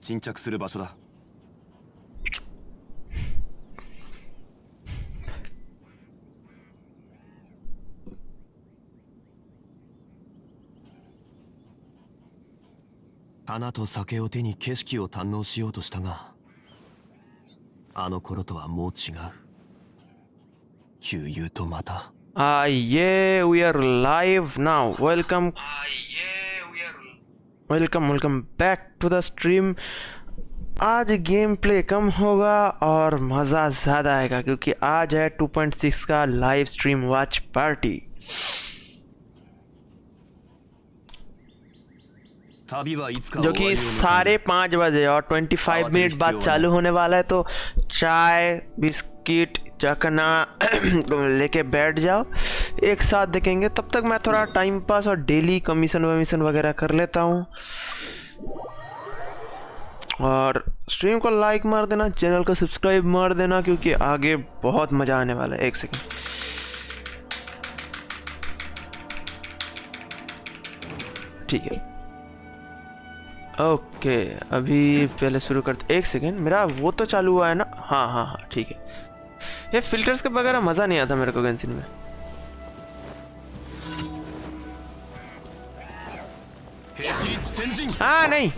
沈着する場所だ。花と酒を手に景色を堪能しようとしたが、あの頃とはもう違う。悠々とまた。Yeah, we are live now. Welcome back to the stream. आज game play कम होगा और मज़ा ज़्यादा आएगा क्योंकि आज है 2.6 का लाइव स्ट्रीम वॉच पार्टी। जो कि 5:30 बजे और 25 मिनट बाद चालू होने वाला है। तो चाय बिस्किट चकना लेके बैठ जाओ, एक साथ देखेंगे। तब तक मैं थोड़ा टाइम पास और डेली कमीशन वमीशन वगैरह कर लेता हूँ। और स्ट्रीम को लाइक मार देना, चैनल को सब्सक्राइब मार देना क्योंकि आगे बहुत मज़ा आने वाला है। एक सेकंड, ठीक है ओके। अभी पहले शुरू करते। एक सेकंड, मेरा वो तो चालू हुआ है ना? हाँ हाँ हाँ ठीक है। ये फिल्टर्स के बगैर मज़ा नहीं आता मेरे को गेंशिन में। हाँ नहीं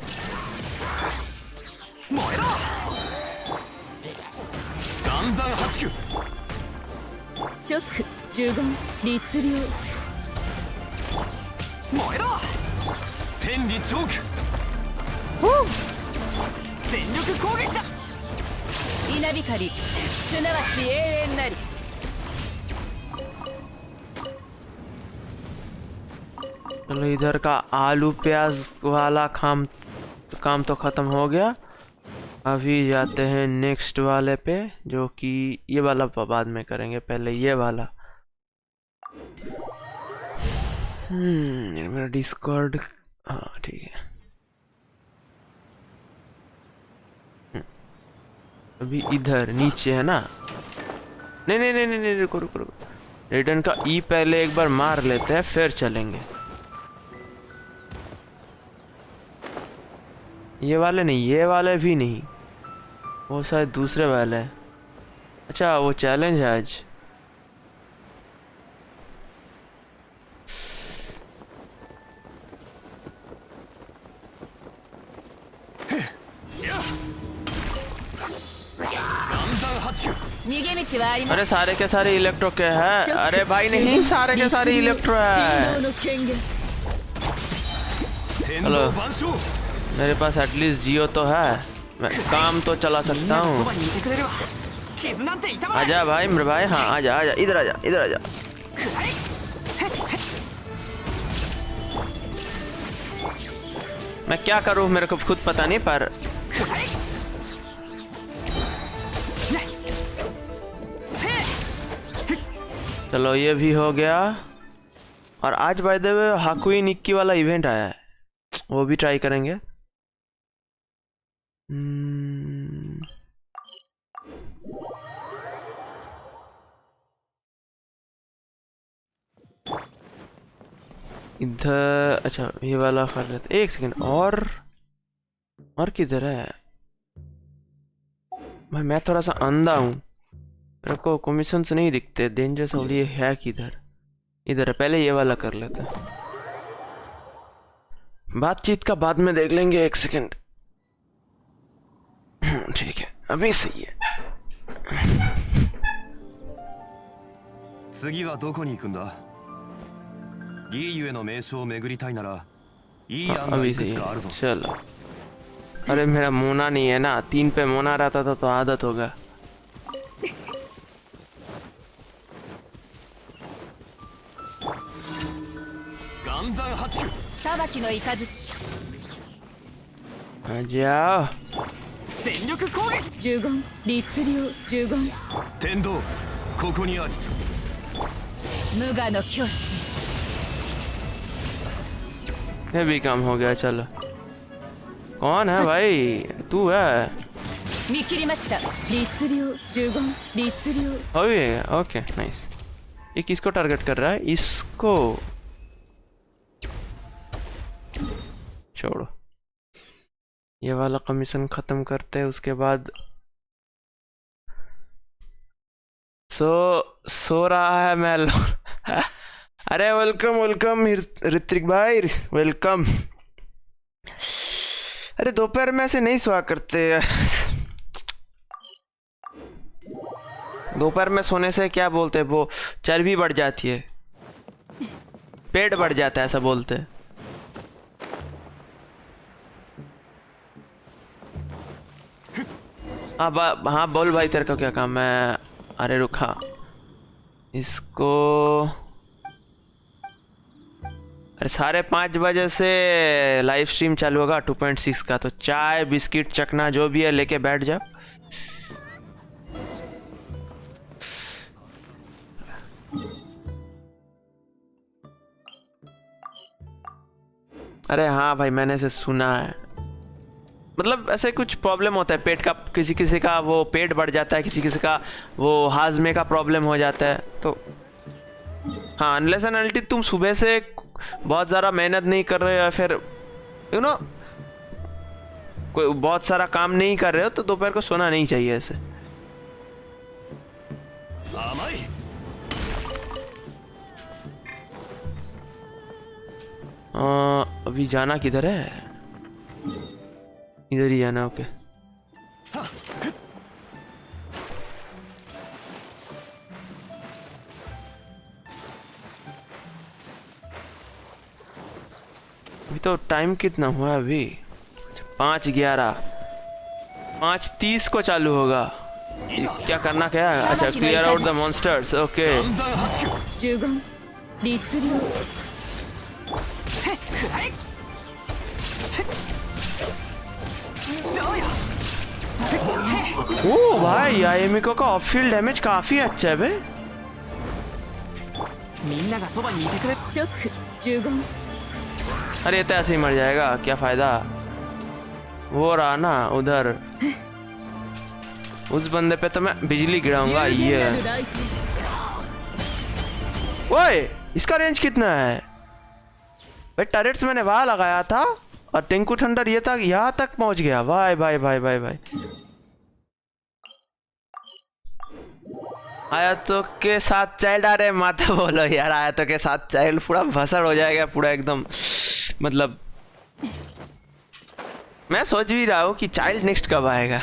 चलो, इधर का आलू प्याज वाला काम तो खत्म हो गया। अभी जाते हैं नेक्स्ट वाले पे, जो कि ये वाला बाद में करेंगे, पहले ये वाला। मेरा डिस्कॉर्ड, हाँ ठीक है। अभी इधर नीचे है ना? नहीं नहीं नहीं नहीं, रुको रुको रुको। रिटर्न का ई पहले एक बार मार लेते हैं, फिर चलेंगे। ये वाले नहीं, ये वाले भी नहीं, वो शायद दूसरे वाले हैं। अच्छा, वो चैलेंज है आज। अरे सारे के सारे इलेक्ट्रो के हैं। अरे भाई नहीं, सारे के सारे इलेक्ट्रो है। हेलो, मेरे पास एटलीस्ट जियो तो है, मैं काम तो चला सकता हूँ। आजा भाई मेरे भाई, हाँ आजा आजा, इधर आजा इधर आजा। मैं क्या करूँ मेरे को खुद पता नहीं, पर चलो ये भी हो गया। और आज बाय द वे हाकुई निक्की वाला इवेंट आया है, वो भी ट्राई करेंगे। इधर, अच्छा ये वाला कर लेते। एक सेकंड, और किधर है भाई? मैं थोड़ा सा अंधा हूँ, मेरे को कमीशन से नहीं दिखते। डेंजर सोल ये है किधर? इधर है, पहले ये वाला कर लेते हैं। बातचीत का बाद में देख लेंगे। एक सेकंड, ठीक है अभी सही है। 次はどこに行くんだ? いいゆえの名所を巡りたいならいい案がいくつかあるぞ。 चलो, अरे मेरा मोना नहीं है ना, 3 पे मोना रहता था तो आदत होगा। जाओ। 呪言、律令、呪言。天道、ここにあり。無我の境地。 ये भी काम हो गया। चलो, कौन है भाई? तू है? 見切りました。律令、呪言、律令。ओके नाइस। ये किसको टारगेट कर रहा है? इसको छोड़ो, ये वाला कमीशन खत्म करते हैं, उसके बाद सो रहा है मैं अरे वेलकम वेलकम ऋत्विक भाई, वेलकम। अरे दोपहर में ऐसे नहीं सोया करते। दोपहर में सोने से क्या बोलते हैं, वो चर्बी बढ़ जाती है, पेट बढ़ जाता है, ऐसा बोलते हैं। हाँ बोल भाई, तेरे का क्या काम है? अरे रुका इसको। अरे 5:30 बजे से लाइव स्ट्रीम चालू होगा 2.6 का, तो चाय बिस्किट चकना जो भी है लेके बैठ जाओ। अरे हाँ भाई, मैंने ऐसे सुना है, मतलब ऐसे कुछ प्रॉब्लम होता है पेट का, किसी किसी का वो पेट बढ़ जाता है, किसी किसी का वो हाजमे का प्रॉब्लम हो जाता है। तो हाँ, अनलेस एंड अनटिल तुम सुबह से बहुत ज़्यादा मेहनत नहीं कर रहे हो या फिर कोई बहुत सारा काम नहीं कर रहे हो, तो दोपहर को सोना नहीं चाहिए ऐसे। अभी जाना किधर है? इधर ही जाना, ओके। अभी तो टाइम कितना हुआ है अभी? 5:11, 5:30 को चालू होगा। क्या करना क्या है? अच्छा, clear out the monsters, okay. ओ भाई, आईएमको का ऑफ फील्ड डैमेज काफी अच्छा है बे। अरे तो ऐसे ही मर जाएगा, क्या फायदा? वो रहा ना उधर, उस बंदे पे तो मैं बिजली गिराऊंगा। ये ओए, इसका रेंज कितना है भाई? टरेट्स मैंने वहां लगाया था और टेंकू थंडर ये तक यहाँ तक पहुंच गया। भाई भाई भाई भाई भाई, आयतों के साथ चाइल्ड, आ रहे माता बोलो यार, आयतों के साथ चाइल्ड पूरा भसड़ हो जाएगा पूरा एकदम। मतलब मैं सोच भी रहा हूँ कि चाइल्ड नेक्स्ट कब आएगा।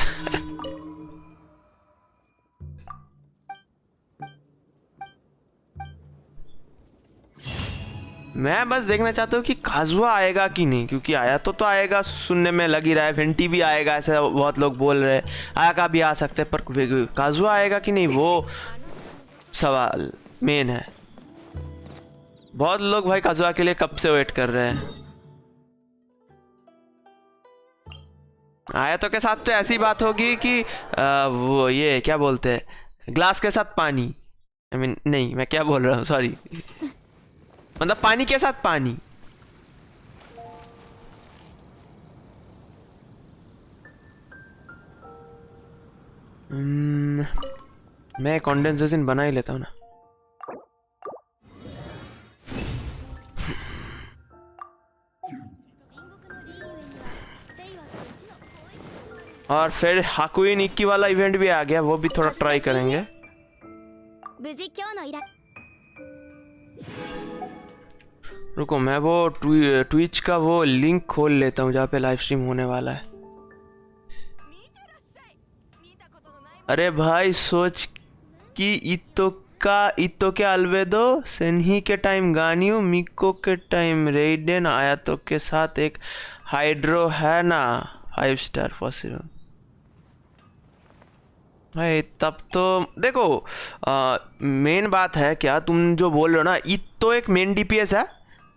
मैं बस देखना चाहता हूँ कि काजुआ आएगा कि नहीं, क्योंकि आया तो आएगा, सुनने में लग ही रहा है। वेंटी भी आएगा ऐसा बहुत लोग बोल रहे हैं, आया का भी आ सकते हैं, पर काजुआ आएगा कि नहीं वो सवाल मेन है। बहुत लोग भाई काजुआ के लिए कब से वेट कर रहे हैं। आया तो के साथ तो ऐसी बात होगी कि वो ये क्या बोलते हैं, ग्लास के साथ पानी, आई मीन नहीं, मैं क्या बोल रहा हूँ, सॉरी, मतलब पानी के साथ पानी। मैं कंडेंसेशन बना ही लेता हूँ ना। और फिर हाकुइन इक्की वाला इवेंट भी आ गया, वो भी थोड़ा ट्राई करेंगे। रुको, मैं वो ट्विच का वो लिंक खोल लेता हूँ जहाँ पे लाइव स्ट्रीम होने वाला है। अरे भाई, सोच कि इतो के अलवेदो, सेन्ही के टाइम गानियो, मिको के टाइम रेडेन, आयातो के साथ एक हाइड्रो है ना, 5 स्टार पॉसिबल। भाई तब तो देखो, मेन बात है क्या तुम जो बोल रहे हो ना, इतो एक मेन डीपीएस है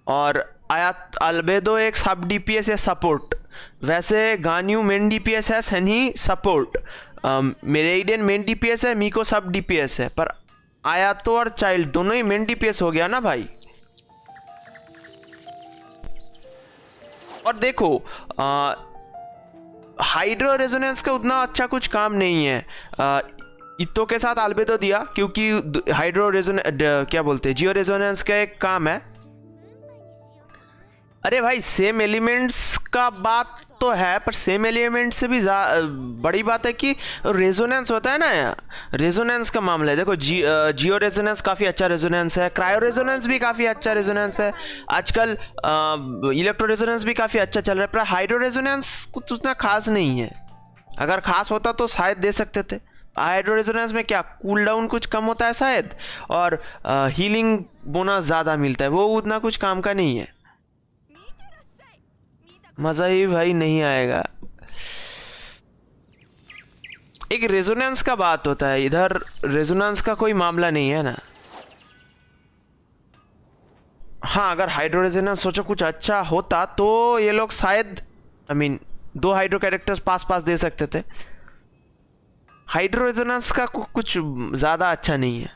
और आयात अल्बेदो एक सब डीपीएस या सपोर्ट। वैसे गानियो मेन डीपीएस है, Sunny support, Meridian main DPS है, मीको सब डीपीएस है, पर आयातो और चाइल्ड दोनों ही मेन डीपीएस हो गया ना भाई। और देखो, हाइड्रो रेजोनेंस का उतना अच्छा कुछ काम नहीं है। इतो के साथ अल्बेदो दिया क्योंकि हाइड्रो रेजोनेंस क्या बोलते हैं, जियो रेजोनेंस का एक काम है। अरे भाई सेम एलिमेंट्स का बात तो है, पर सेम एलिमेंट से भी बड़ी बात है कि रेजोनेंस होता है ना, रेजोनेंस का मामला है। देखो जियो रेजोनेंस काफ़ी अच्छा रेजोनेंस है, क्रायो रेजोनेंस भी काफ़ी अच्छा रेजोनेंस है, आजकल इलेक्ट्रो रेजोनेंस भी काफ़ी अच्छा चल रहा है, पर हाइड्रो रेजोनेंस कुछ उतना खास नहीं है। अगर खास होता तो शायद दे सकते थे। हाइड्रो रेजोनेंस में क्या कूल डाउन कुछ कम होता है शायद, और हीलिंग बोनस ज़्यादा मिलता है, वो उतना कुछ काम का नहीं है। मज़ा ही भाई नहीं आएगा। एक रेजोनेंस का बात होता है, इधर रेजोनेंस का कोई मामला नहीं है ना। हाँ, अगर हाइड्रो रेजोनेंस सोचो कुछ अच्छा होता तो ये लोग शायद दो हाइड्रो कैरेक्टर्स पास पास दे सकते थे। हाइड्रो रेजोनेंस का कुछ ज़्यादा अच्छा नहीं है,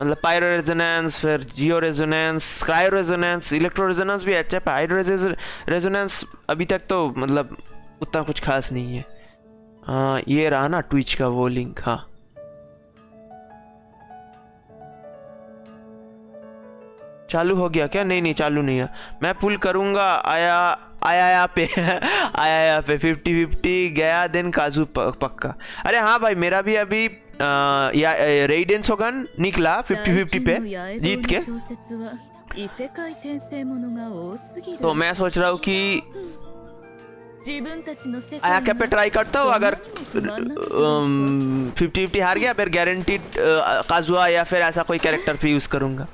मतलब पायरो रेजोनेंस, फिर geo resonance, cryo resonance, electro resonance भी अच्छा है, पर हाइड्रो रेजोनेंस अभी तक तो मतलब उतना कुछ खास नहीं है। हाँ, ये रहा ना ट्विच का वो लिंक। हाँ, चालू हो गया क्या? नहीं चालू नहीं है, मैं पुल करूंगा। आया पे आया पे 50-50 गया, देन काजू पक्का। अरे हाँ भाई, मेरा भी अभी रेडियंस होगन निकला 50-50 पे जीत के, तो मैं सोच रहा हूँ कि आया क्या पे ट्राई करता हूँ। अगर 50-50 हार गया फिर गारंटीड काजुआ या फिर ऐसा कोई कैरेक्टर भी यूज करूंगा।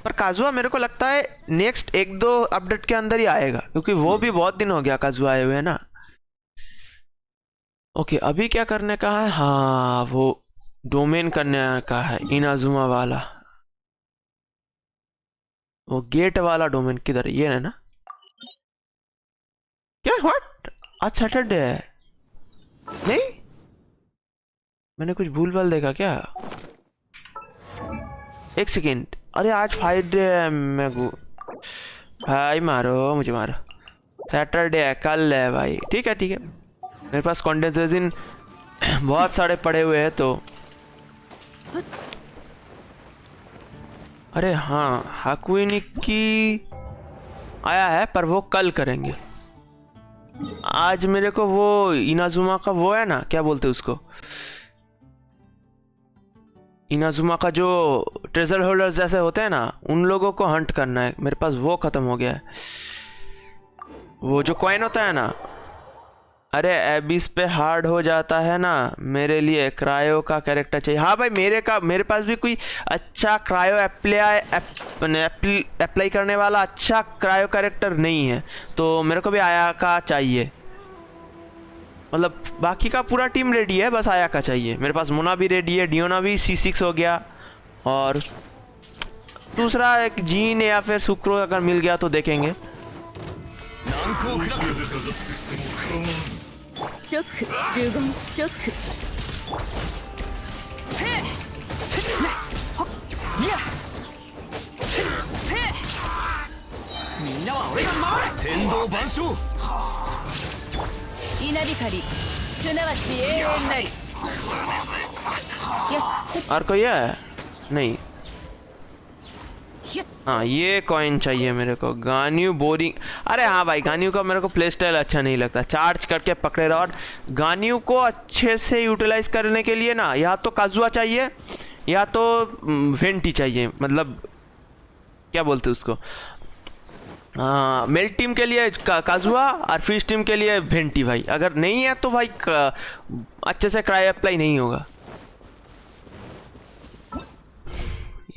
पर काजुआ मेरे को लगता है नेक्स्ट 1-2 अपडेट के अंदर ही आएगा, क्योंकि वो भी बहुत दिन हो गया काजुआ आए हुए ना। ओके, अभी क्या करने का है? हाँ, वो डोमेन करने का है, इनाजुमा वाला, वो गेट वाला डोमेन। किधर है? ये है ना? क्या? व्हाट? आज सैटरडे है? नहीं, मैंने कुछ भूल भाल देखा क्या? एक सेकेंड, अरे आज फ्राइडे है। मैं भाई मारो, मुझे मारो। सैटरडे है, कल है भाई। ठीक है ठीक है, मेरे पास कॉन्डेंस रेजिन बहुत सारे पड़े हुए हैं तो। अरे हाँ, हाकुइनिकी आया है, पर वो कल करेंगे। आज मेरे को वो इनाजुमा का वो है ना, क्या बोलते हैं उसको, इनाजुमा का जो ट्रेजर होल्डर्स जैसे होते हैं ना, उन लोगों को हंट करना है। मेरे पास वो खत्म हो गया है, वो जो कॉइन होता है ना। अरे एबिस पे हार्ड हो जाता है ना, मेरे लिए क्रायो का कैरेक्टर चाहिए। हाँ भाई, मेरे पास भी कोई अच्छा क्रायो अप्लाई करने वाला अच्छा क्रायो कैरेक्टर नहीं है, तो मेरे को भी आया का चाहिए। मतलब बाकी का पूरा टीम रेडी है, बस आया का चाहिए। मेरे पास मोना भी रेडी है, डियोना भी C6 हो गया, और दूसरा एक जीन या फिर सुक्रो अगर मिल गया तो देखेंगे। और कोई है? नहीं। हाँ, ये कॉइन चाहिए मेरे को। गान्यू बोरिंग। अरे हाँ भाई, गान्यू का मेरे को प्ले स्टाइल अच्छा नहीं लगता, चार्ज करके पकड़े रहो। और गान्यू को अच्छे से यूटिलाइज करने के लिए ना, या तो काजुआ चाहिए या तो वेंटी चाहिए, मतलब क्या बोलते उसको, मेल टीम के लिए काजुआ और फिश टीम के लिए वेंटी। भाई अगर नहीं है तो भाई अच्छे से क्राई अप्लाई नहीं होगा।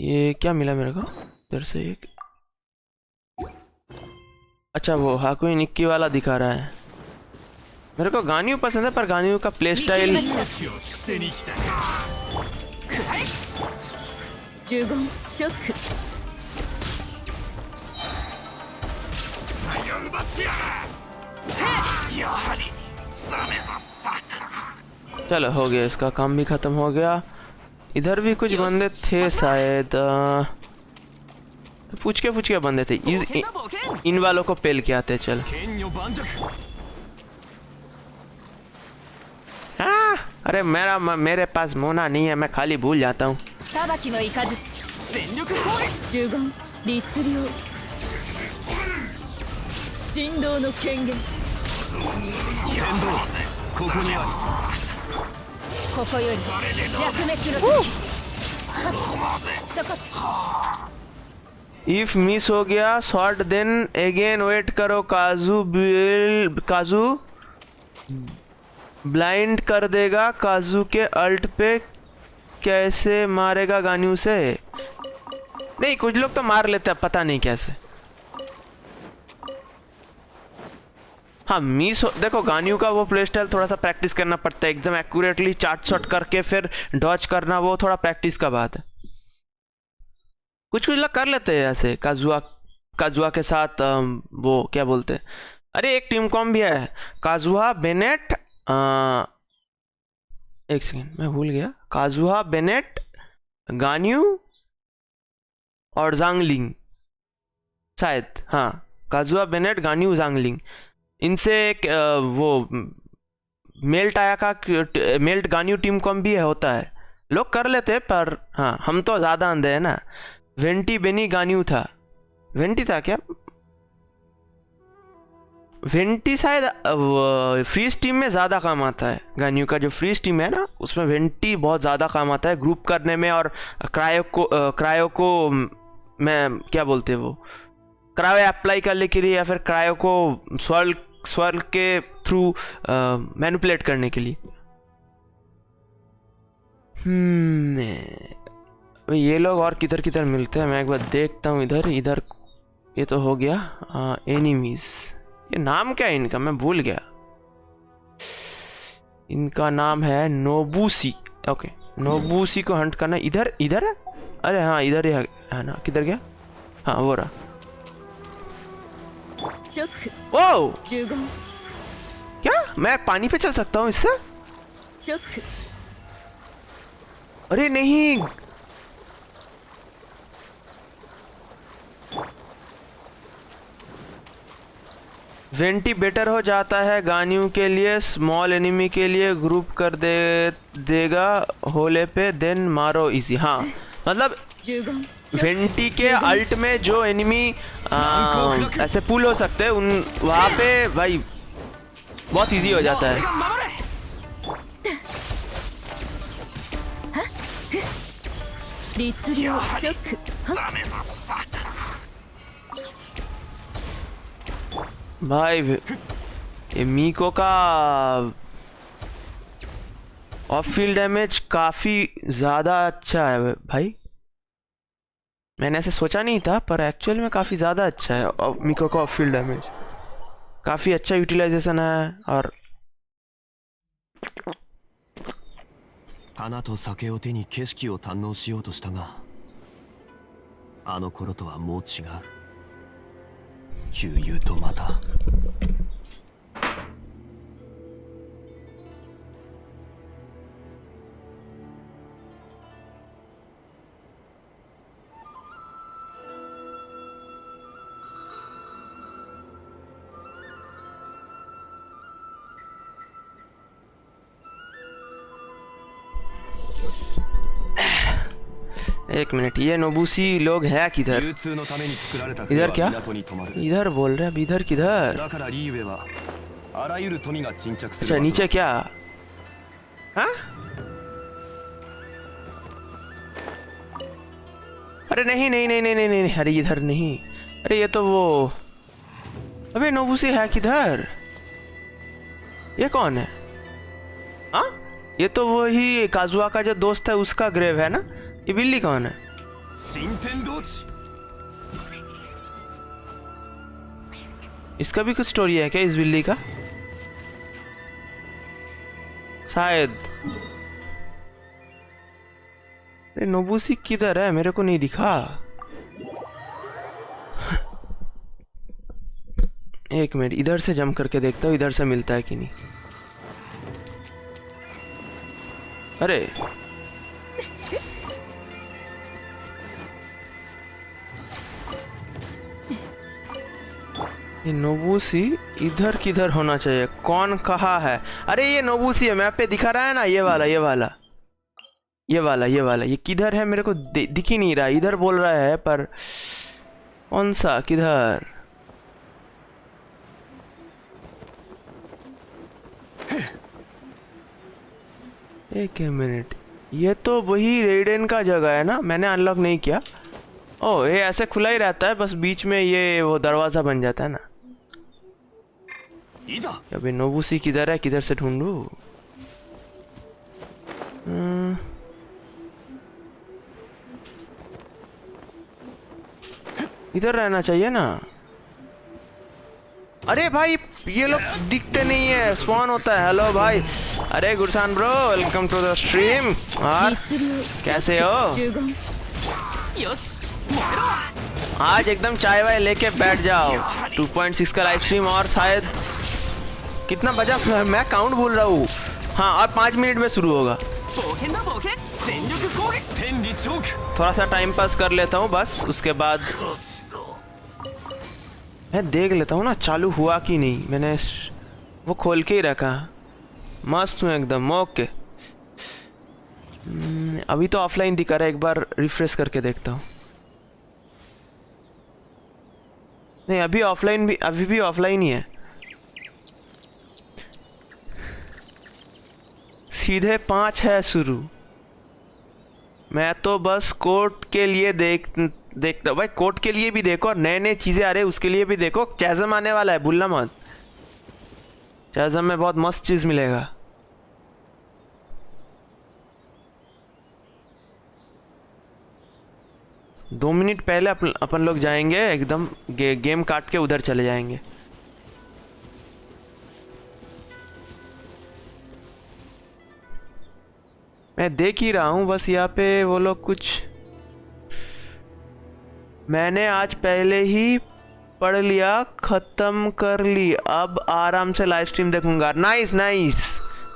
ये क्या मिला मेरे को इधर से? एक अच्छा, वो हाकुई निक्की वाला दिखा रहा है। मेरे को गान्यू पसंद है, पर गान्यू का प्ले स्टाइल चलो हो गया, इसका काम भी खत्म हो गया। इधर भी कुछ बंदे थे शायद, पूछ के बंदे थे। इन वालों को पेल के आते। चल हाँ, अरे मेरे पास मोना नहीं है, मैं खाली भूल जाता हूँ। 律令振動の権限天道ここにあここより弱滅の時そこ इफ मिस हो गया शॉट देन अगेन वेट करो काजू ब्लाइंड कर देगा काजू के अल्ट पे कैसे मारेगा गान्यू से नहीं कुछ लोग तो मार लेते हैं पता नहीं कैसे हाँ मिस हो देखो गान्यू का वो प्ले स्टाइल थोड़ा सा प्रैक्टिस करना पड़ता है एकदम एक्यूरेटली चार्ट शॉट करके फिर डॉज करना वो थोड़ा प्रैक्टिस का बात है कुछ लोग कर लेते हैं ऐसे काजुआ के साथ वो क्या बोलते हैं अरे एक टीम कॉम भी है काजुआ बेनेट एक सेकेंड मैं भूल गया काजुआ बेनेट गान्यू और जांगलिंग शायद हाँ काजुआ बेनेट गान्यू जांगलिंग इनसे एक वो मेल्ट आया का मेल्ट गान्यू टीम कॉम भी है होता है लोग कर लेते हैं पर हाँ हम तो ज़्यादा अंधे हैं ना वेंटी बेनी गान्यू था वेंटी था क्या वेंटी शायद फ्रीज टीम में ज़्यादा काम आता है गान्यू का जो फ्रीज टीम है ना उसमें वेंटी बहुत ज़्यादा काम आता है ग्रुप करने में और क्रायो को मैं क्या बोलते हैं वो क्रायो अप्लाई करने के लिए या फिर क्रायो को स्वर्ल के थ्रू मैनिपुलेट करने के लिए ये लोग और किधर किधर मिलते हैं मैं एक बार देखता हूँ इधर इधर ये तो हो गया एनिमीज ये नाम क्या है इनका मैं भूल गया इनका नाम है नोबूसी ओके नोबूसी को हंट करना इधर इधर है अरे हाँ इधर ही है ना किधर गया हाँ वो रहा ओ क्या मैं पानी पे चल सकता हूँ इससे अरे नहीं वेंटी बेटर हो जाता है गान्यू के लिए स्मॉल एनिमी के लिए ग्रुप कर देगा होले पे देन मारो इजी हाँ मतलब वेंटी के अल्ट में जो एनिमी ऐसे पुल हो सकते हैं उन वहाँ पे भाई बहुत इजी हो जाता है भाई ये मीको का ऑफ फील्ड डैमेज काफ़ी ज़्यादा अच्छा है भाई मैंने ऐसे सोचा नहीं था पर एक्चुअल में काफ़ी ज़्यादा अच्छा है मीको का ऑफ फील्ड डैमेज काफ़ी अच्छा यूटिलाइजेशन है और 花と酒を手に景色を堪能しようとしたがあの頃とはもう違う旧友とまたएक मिनट ये नोबूसी लोग है किधर इधर क्या इधर बोल रहे हैं इधर किधर अच्छा नीचे क्या हाँ अरे नहीं नहीं नहीं नहीं नहीं नहीं अरे इधर नहीं अरे ये तो वो अबे नोबूसी है किधर ये कौन है हाँ ये तो वही काजुआ का जो दोस्त है उसका ग्रेव है ना ये बिल्ली कौन है इसका भी कुछ स्टोरी है क्या इस बिल्ली का शायद अरे नोबूसी किधर है मेरे को नहीं दिखा एक मिनट इधर से जंप करके देखता हूँ इधर से मिलता है कि नहीं अरे ये नोबूसी इधर किधर होना चाहिए कौन कहा है अरे ये नोबूसी है मैप पे दिखा रहा है ना ये वाला ये वाला ये वाला ये वाला ये किधर है मेरे को दिख ही नहीं रहा इधर बोल रहा है पर कौन सा, किधर? एक मिनट, ये तो वही रेडेन का जगह है ना, मैंने अनलॉक नहीं किया। ओह, ये ऐसे खुला ही रहता है, बस बीच में ये वो दरवाजा बन जाता है ना। अबे नोबुसी किधर है, किधर से ढूंढूं? इधर रहना चाहिए ना। अरे भाई ये लोग दिखते नहीं है, स्पॉन होता है। हेलो भाई, अरे Gursan bro, welcome to the stream. और कैसे हो? आज एकदम चाय वाय लेके बैठ जाओ। 2.6 का लाइव स्ट्रीम, और शायद कितना बजा, मैं काउंट भूल रहा हूँ। हाँ, और 5 मिनट में शुरू होगा। थोड़ा सा टाइम पास कर लेता हूँ बस, उसके बाद मैं देख लेता हूँ ना चालू हुआ कि नहीं। मैंने वो खोल के ही रखा। मस्त हूँ एकदम, ओके। अभी तो ऑफलाइन दिखा रहा है, एक बार रिफ्रेश करके देखता हूँ। नहीं, अभी ऑफलाइन भी, अभी भी ऑफलाइन ही है। सीधे 5 है शुरू। मैं तो बस कोर्ट के लिए देखता भाई, कोर्ट के लिए भी देखो, और नए नए चीजें आ रही है उसके लिए भी देखो। चैज़म आने वाला है, भूलना मत। चैज़म में बहुत मस्त चीज मिलेगा। दो मिनट पहले अपन लोग जाएंगे एकदम, गेम काट के उधर चले जाएंगे। मैं देख ही रहा हूँ बस, यहाँ पे वो लोग कुछ, मैंने आज पहले ही पढ़ लिया, खत्म कर ली, अब आराम से लाइव स्ट्रीम देखूंगा। नाइस नाइस,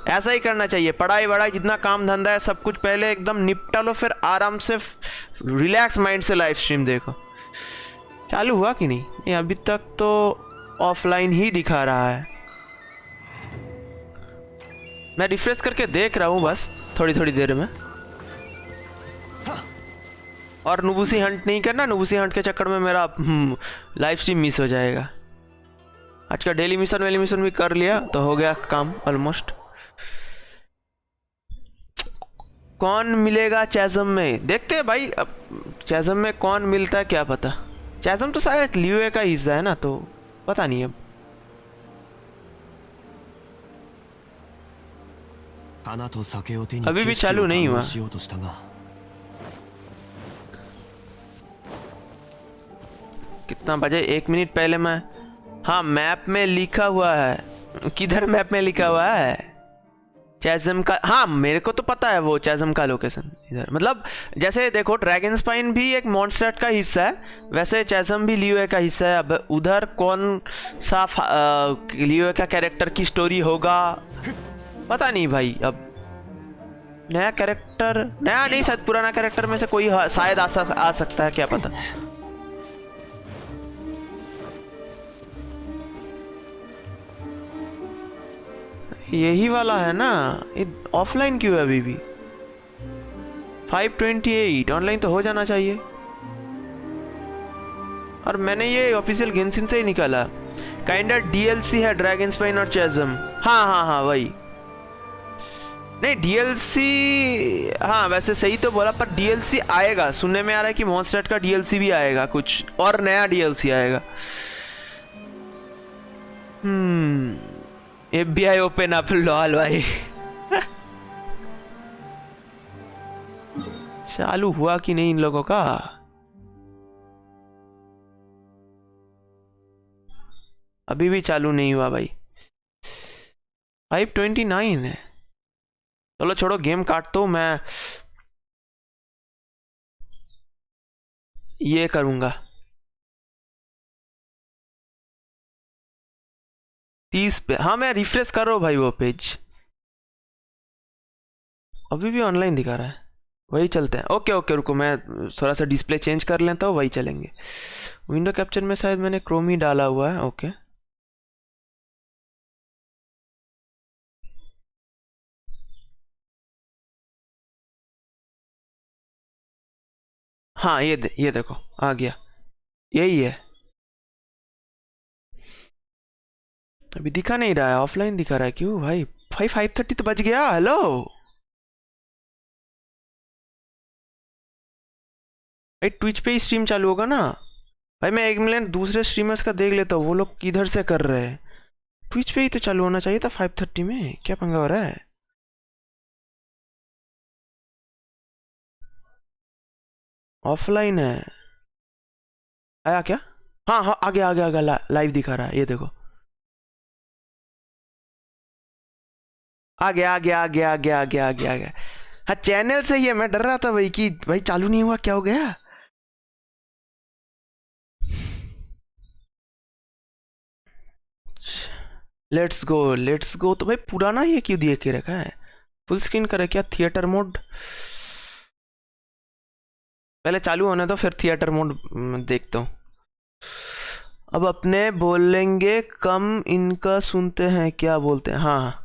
ऐसा ही करना चाहिए। पढ़ाई वढ़ाई जितना काम धंधा है सब कुछ पहले एकदम निपटा लो, फिर आराम से रिलैक्स माइंड से लाइव स्ट्रीम देखो। चालू हुआ कि नहीं? ये अभी तक तो ऑफलाइन ही दिखा रहा है। मैं रिफ्रेश करके देख रहा हूँ बस, थोड़ी थोड़ी देर में। और नुबुसी हंट नहीं करना, नुबुसी हंट के चक्कर में मेरा लाइव स्ट्रीम मिस हो जाएगा। आज का डेली मिशन वेली मिशन भी कर लिया तो हो गया काम ऑलमोस्ट। कौन मिलेगा चैज़म में, देखते हैं भाई। अब चैज़म में कौन मिलता है क्या पता। चैज़म तो शायद लियोए का हिस्सा है ना, तो पता नहीं। अब अभी भी चालू नहीं हुआ। कितना बजे? 1 मिनट पहले मैं, हाँ मैप में लिखा हुआ है। किधर मैप में लिखा हुआ है? चैज़म का, हाँ मेरे को तो पता है वो चैज़म का लोकेशन इधर। मतलब जैसे देखो, ड्रैगन स्पाइन भी एक मॉन्स्टर का हिस्सा है, वैसे चैज़म भी लियोए का हिस्सा है। अब उधर कौन सा लियोए का कैरेक्टर की स्टोरी होगा पता नहीं भाई। अब नया कैरेक्टर, नया नहीं शायद पुराना कैरेक्टर में से कोई शायद आ सकता है, क्या पता। यही वाला है ना, ये ऑफलाइन क्यों है अभी भी? 528 ऑनलाइन तो हो जाना चाहिए। और मैंने ये ऑफिशियल गेंशिन से ही निकाला। काइंडा डीएलसी है ड्रैगन स्पाइन और चैज़म। हाँ हाँ हाँ वही। नहीं डीएलसी, हाँ वैसे सही तो बोला, पर डीएलसी आएगा। सुनने में आ रहा है कि मॉन्स्टर का डीएलसी भी आएगा, कुछ और नया डीएलसी आएगा। FBI ओपन अप, लॉल भाई। चालू हुआ कि नहीं इन लोगों का? अभी भी चालू नहीं हुआ भाई। 529 है। चलो छोड़ो, गेम काटता हूं मैं, ये करूंगा। 30 पे, हाँ मैं रिफ्रेश कर रहा हूँ भाई वो पेज। अभी भी ऑनलाइन दिखा रहा है, वही चलते हैं। ओके ओके रुको, मैं थोड़ा सा डिस्प्ले चेंज कर लेता हूँ, वही चलेंगे। विंडो कैप्चर में शायद मैंने क्रोम ही डाला हुआ है। ओके हाँ, ये देखो आ गया। यही है, अभी दिखा नहीं रहा है, ऑफलाइन दिखा रहा है। क्यों भाई? 5:30 तो बज गया। हेलो भाई, ट्विच पे ही स्ट्रीम चालू होगा ना भाई? मैं 1 मिनट दूसरे स्ट्रीमर्स का देख लेता हूँ, वो लोग किधर से कर रहे हैं। ट्विच पे ही तो चालू होना चाहिए था 5:30 में, क्या पंगा हो रहा है? ऑफलाइन है। आया क्या? हाँ हाँ, आगे आगे आगे लाइव दिखा रहा है, ये देखो। आगे आगे आगे आगे आगे आगे आगे। हाँ चैनल से ही है, मैं डर रहा था भाई कि भाई चालू नहीं हुआ, क्या हो गया? Let's go. तो भाई पुराना ये क्यों दिए के रखा है? फुल स्क्रीन करे क्या? थिएटर मोड पहले चालू होने दो, फिर थिएटर मोड देखता हूँ। अब अपने बोलेंगे कम, इनका सुनते हैं क्या बोलते हैं। हाँ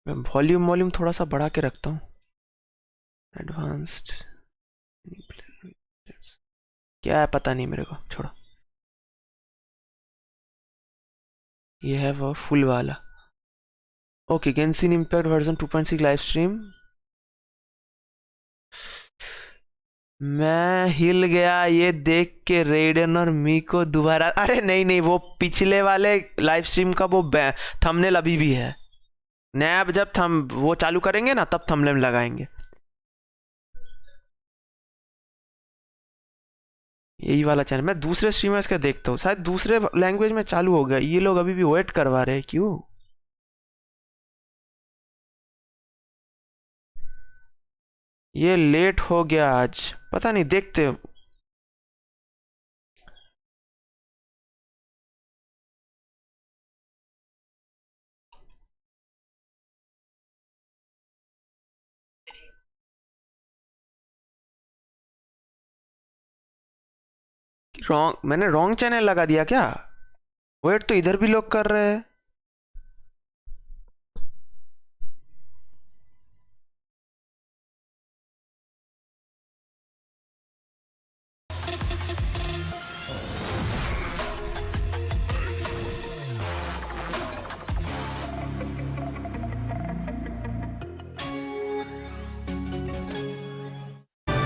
मैं वॉल्यूम थोड़ा सा बढ़ा के रखता हूँ। एडवांस्ड क्या है पता नहीं मेरे को, छोड़ो। ये है वो फुल वाला। Okay, Genshin impact version 2.6 live stream. मैं हिल गया ये देख के रेडन और मी को दोबारा। अरे नहीं नहीं, वो पिछले वाले लाइव स्ट्रीम का वो थंबनेल अभी भी है। नया जब थम वो चालू करेंगे ना तब थंबनेल लगाएंगे। यही वाला चैनल मैं दूसरे स्ट्रीमर्स का देखता हूँ, शायद दूसरे लैंग्वेज में चालू हो गया। ये लोग अभी भी वेट करवा रहे हैं, क्यों? ये लेट हो गया आज, पता नहीं, देखते हो। मैंने रॉन्ग चैनल लगा दिया क्या? वेट तो इधर भी लोग कर रहे हैं।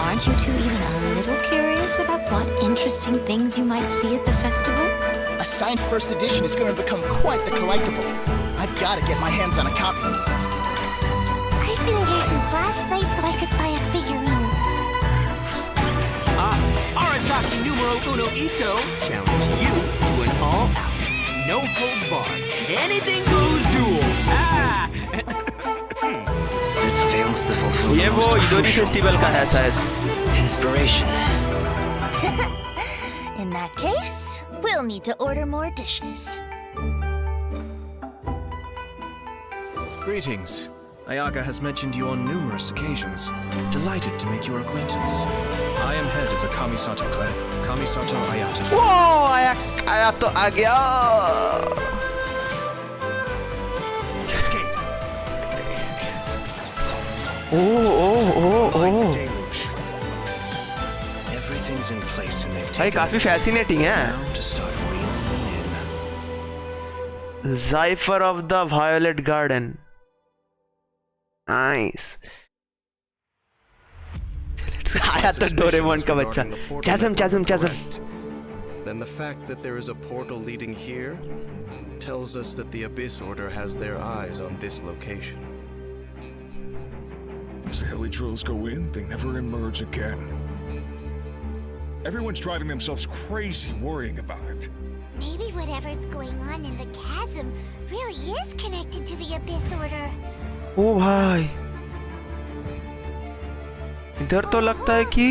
Aren't you two even a little curious about what interesting things you might see at the festival? A signed first edition is going to become quite the collectible. I've got to get my hands on a copy. I've been here since last night so I could buy a figurine. Arataki numero uno Ito challenge you to an all-out, no holds barred, anything goes duel. It fails to fulfill ये the वो most इडोरी crucial festival का है शायद। inspiration. In that case, we'll need to order more dishes. Greetings. Ayaka has mentioned you on numerous occasions. Delighted to make your acquaintance. I am head of the Kamisata clan, Kamisato Ayata. वो आया तो आ गया। Cascade. O Deluge. Everything's in place and they've भाई taken काफी it. Fascinating है। Now to start reeling them in. Zephyr of the Violet Garden. Nice. आया तो Doraemon का बच्चा। Chasm. Then the fact that there is a portal leading here tells us that the Abyss Order has their eyes on this location. As the heli-drills go in, they never emerge again. Everyone's driving themselves crazy worrying about it. Maybe whatever's going on in the chasm really is connected to the Abyss Order. ओ भाई, इधर तो लगता है कि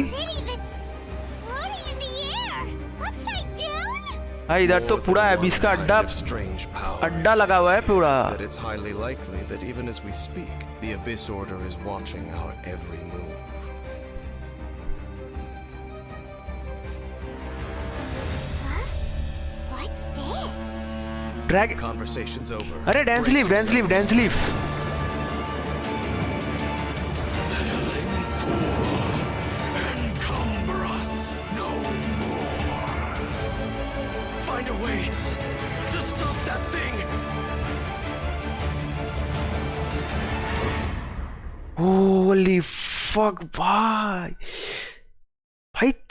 भाई इधर तो पूरा एबिस का अड्डा लगा हुआ है पूरा। That it's highly likely that even as we speak, the Abyss Order is watching our every move. What's this? Drag Conversation's over. अरे dance leave. way to stop that thing. Holy fuck, भाई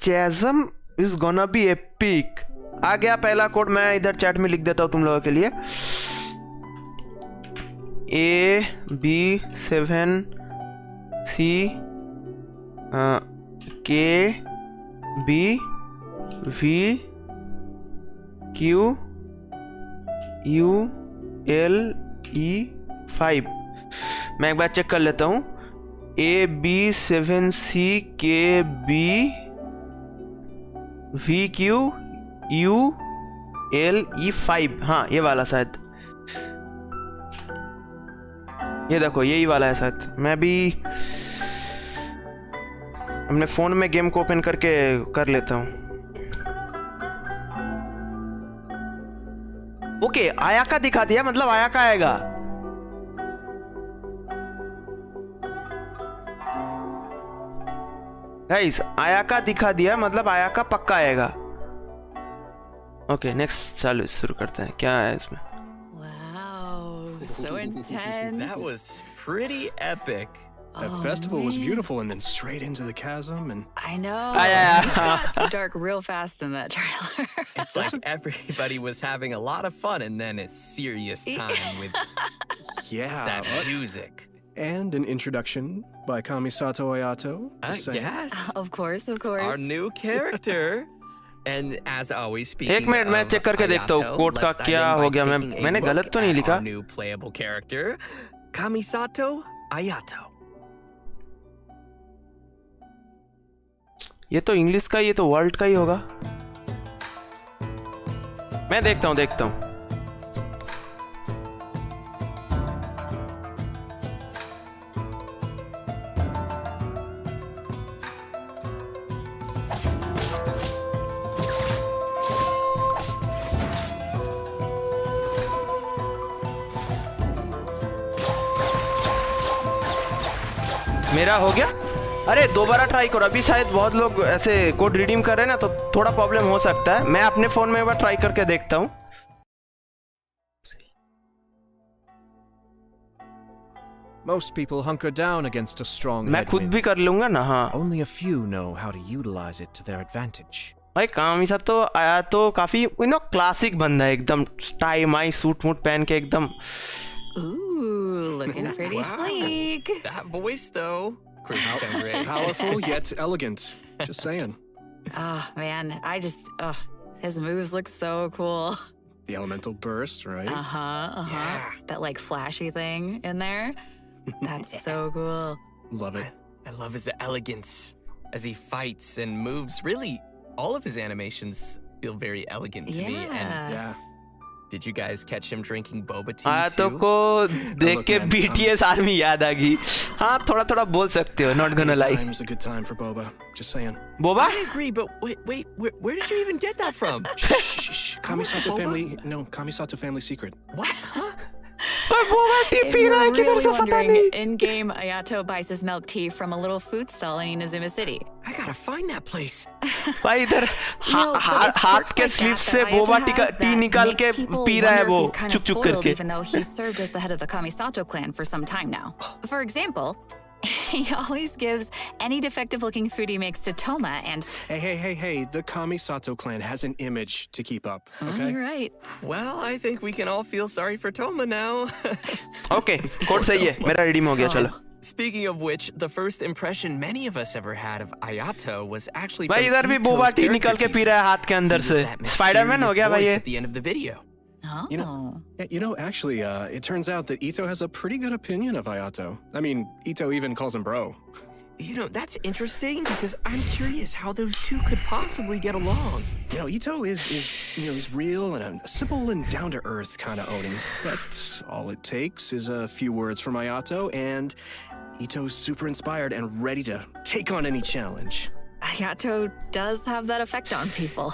chasm is gonna be epic. आ गया पहला code, मैं इधर chat में लिख देता हूँ तुम लोगों के लिए. A-B-7-C KB-V-Q-U-L-E-5. मैं एक बार चेक कर लेता हूँ. A-B-7-C KB-V-Q-U-L-E-5. हाँ ये वाला शायद, ये देखो यही वाला है शायद. मैं भी अपने फोन में गेम को ओपन करके कर लेता हूँ. ओके आया का दिखा दिया, मतलब आया का आएगा. गाइस आया का दिखा दिया, मतलब आया का पक्का आएगा. ओके नेक्स्ट चालू शुरू करते हैं. क्या है इसमें? So intense. That was pretty epic. That festival was beautiful, and then straight into the chasm, and I know. Yeah. It got dark real fast in that trailer. It's like everybody was having a lot of fun, and then it's serious time with that music. And an introduction by Kamisato Ayato. Yes. Of course, of course. Our new character. And as always, speaking एक minute मैं check करके देखता हूँ code का क्या हो गया. मैंने गलत तो नहीं लिखा. Our new playable character, Kamisato Ayato. ये तो इंग्लिश का, ये तो वर्ल्ड का ही होगा. मैं देखता हूँ. मेरा हो गया. अरे दोबारा ट्राई करो. अभी शायद बहुत लोग ऐसे कोड रिडीम कर रहे हैं ना, तो थोड़ा प्रॉब्लम हो सकता है. मैं अपने फोन में एक बार ट्राई करके देखता हूँ. Most people hunker down against a strong मैं खुद भी कर लूंगा ना. हाँ only a few know how to utilize it to their advantage. भाई कामिसा तो आया तो काफी क्लासिक बंदा है एकदम. टाई माई सूट मूट पहन के एकदम. Ooh, looking pretty sleek. That voice though. Crazy sound great. Powerful yet elegant. Just saying. Oh man, his moves look so cool. The elemental burst, right? Yeah. That like flashy thing in there. That's so cool. Love it. I love his elegance as he fights and moves. Really, all of his animations feel very elegant to me. And did you guys catch him drinking boba tea आयातो too? को देख के BTS army याद आ गई. हाँ थोड़ा बोल सकते हो. Not gonna lie. Time's a good time for boba. Just saying. Boba? I agree, but wait, where did you even get that from? Shh. Kamisato family. No, Kamisato family secret. What? Huh? If you're really wondering, in-game Ayato buys his milk tea from a little food stall in Inazuma City. I gotta find that place. भाई इधर हाथ के sleeve से boba tea निकाल के P रहा है वो चुप करके. Even though he's served as the head of the Kamisato clan for some time now. For example, he always gives any defective-looking food he makes to Toma and... Hey, the Kamisato clan has an image to keep up, okay? You're right. Well, I think we can all feel sorry for Toma now. Okay, code सही है. मेरा redeem हो गया. चलो. Speaking of which, the first impression many of us ever had of Ayato was actually भाई from इधर भी boba tea निकाल के पी रहा है हाथ के अंदर से. स्पाइडरमैन हो गया भाई ये. At the end of the video. You know, actually, it turns out that Ito has a pretty good opinion of Ayato. I mean, Ito even calls him bro. You know, that's interesting because I'm curious how those two could possibly get along. You know, Ito is he's real and a simple and down-to-earth kind of Oni. But all it takes is a few words from Ayato, and Ito's super inspired and ready to take on any challenge. Ayato does have that effect on people.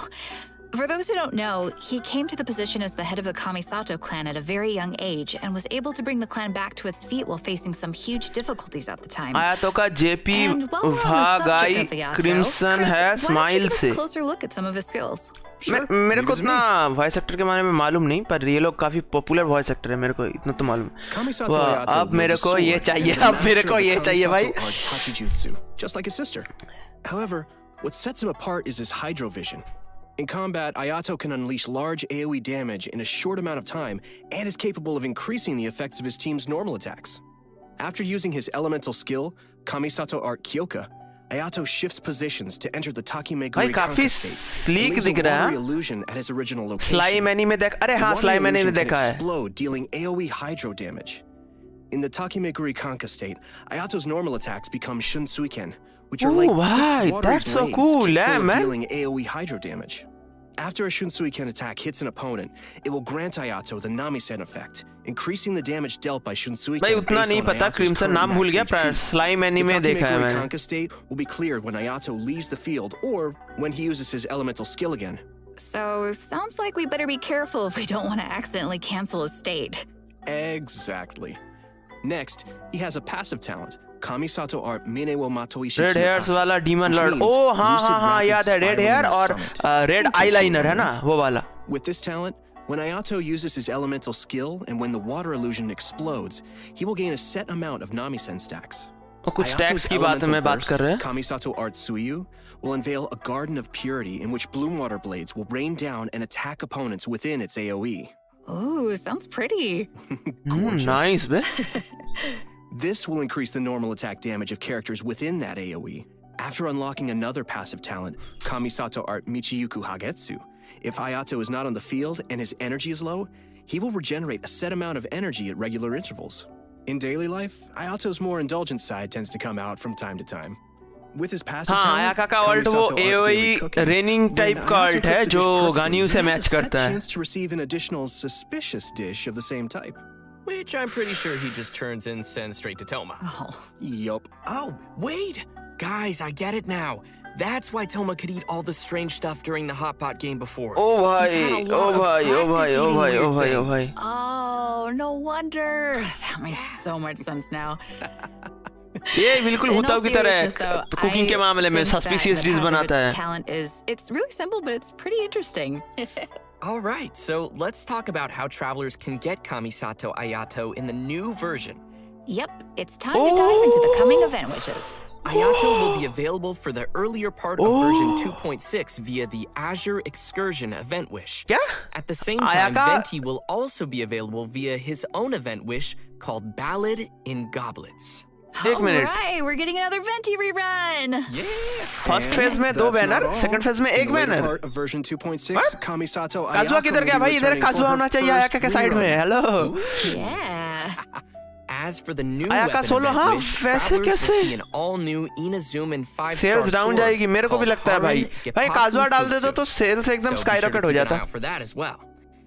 For those who don't know, he came to the position as the head of the Kamisato clan at a very young age and was able to bring the clan back to its feet while facing some huge difficulties at the time. Ayato का JP And while we're on the subject of Ayato, Crimson Chris, है why don't you smile take से. a closer look at some of his skills? Sure. मेरे leave को it to me. इतना voice actor के बारे में मालूम नहीं, पर ये लोग काफी पॉपुलर वॉइस एक्टर है, मेरे को इतना तो मालूम है। Kamisato वाह, Ayato अब मेरे wields a को ये sword and चाहिए, is a अब मेरे master को of the ये चाहिए भाई। Kamisato art Tachijutsu, just like his sister. However, what sets him apart is his hydrovision. In combat, Ayato can unleash large AoE damage in a short amount of time and is capable of increasing the effects of his team's normal attacks. After using his elemental skill, Kamisato Art Kyoka, Ayato shifts positions to enter the Takimeguri काफी Kanka state sleek and leaves दिख a रहा है। watery illusion at his original location. Slime any में देख, अरे हाँ The watery slime any में illusion can देखा है। explode, dealing AoE hydro damage. In the Takimeguri Kanka state, Ayato's normal attacks become Shunsuiken, which are Ooh, like why? quick watery That's so blades cool, capable yeah, of man. dealing AoE hydro damage. After a Shunsuiken attack hits an opponent, it will grant Ayato the Namisen effect, increasing the damage dealt by Shunsuiken. भाई उतना नहीं पता, crimson नाम भूल गया, पर slime any में देखा है मैंने। The Takimeguri state will be cleared when Ayato leaves the field or when he uses his elemental skill again. So, sounds like we better be careful if we don't want to accidentally cancel a state. Exactly. Next, he has a passive talent, Kamisato Art Minewo Matoishi. Red hairs वाला demon Lord, ओ हाँ हाँ हाँ याद है, red hair और red eyeliner है ना वो वाला। With this talent, when Ayato uses his elemental skill and when the water illusion explodes, he will gain a set amount of Namisen stacks. कुछ stacks की बात मैं बात कर रहे हैं। Kamisato Art Suyu will unveil a garden of purity in which bloom water blades will rain down and attack opponents within its AoE. Ooh, sounds pretty. Gorgeous. Nice, man. This will increase the normal attack damage of characters within that AoE. After unlocking another passive talent, Kamisato Art Michiyuku Hagetsu, if Ayato is not on the field and his energy is low, he will regenerate a set amount of energy at regular intervals. In daily life, Ayato's more indulgent side tends to come out from time to time. With his passive हाँ, talent, आयाका का alt वो Kamisato Art Daily AoE Cooking, raining type when का Ayato alt है cooks a dish जो perfectly, गानियों से he has match a set करता है। chance to receive an additional suspicious dish of the same type. Which I'm pretty sure he just turns and sends straight to Toma. Oh. Yup. Oh, wait! Guys, I get it now. That's why Toma could eat all the strange stuff during the hot pot game before. ओ भाई, He's had a O lot of भाई, ओ practice भाई, ओ eating भाई, ओ weird भाई, ओ भाई। things. Oh, no wonder. That makes so much sense now. ये बिल्कुल In भूताओं all की तरह है, seriousness, though, कुकिंग के I मामले में think that suspicious the dish passive बनाता है। talent it's really simple, but it's pretty interesting. All right, so let's talk about how travelers can get Kamisato Ayato in the new version. Yep, it's time to dive into the coming event wishes. Ayato will be available for the earlier part of version 2.6 via the Azure Excursion event wish. क्या? At the same time, Ayaka- Venti will also be available via his own event wish called Ballad in Goblets. एक minute. Alright, we're getting another Venti rerun. First phase में दो banner, second phase में एक banner. Part of version 2.6, Kamisato काजुआ Ayako किधर will गया be भाई? इधर returning काजुआ for होना her चाहिए first आयाका के साइड rerun. में। Hello. Yeah. As for the new Ayaka weapon solo, event हाँ, wish, वैसे travelers कैसे? will see an all-new Inazuman 5-star sells down sword जाएगी, मेरे को भी called लगता है भाई। Haran भाई Geppaku काजुआ डाल दे Futsu. तो सेल्स एकदम So be sky sure to rocket हो keep an जाता। eye out for that as well.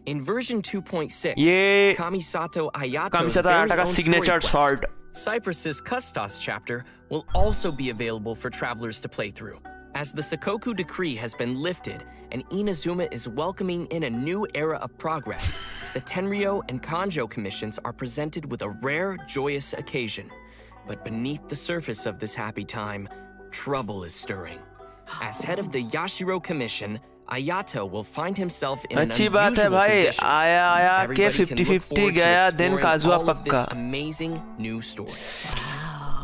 In version 2.6, ये Kamisato Ayato's Kamisato very Ayaka का own signature story sword। quest, Cypress's Custos chapter, will also be available for travelers to play through. As the Sakoku decree has been lifted and Inazuma is welcoming in a new era of progress, the Tenryo and Kanjo commissions are presented with a rare, joyous occasion. But beneath the surface of this happy time, trouble is stirring. As head of the Yashiro Commission, Ayato will find himself in an अच्छी बात है unusual भाई, position. आया के Everybody can look 50-50 forward to गया दिन exploring काजुआ all of this पक्का। amazing new story.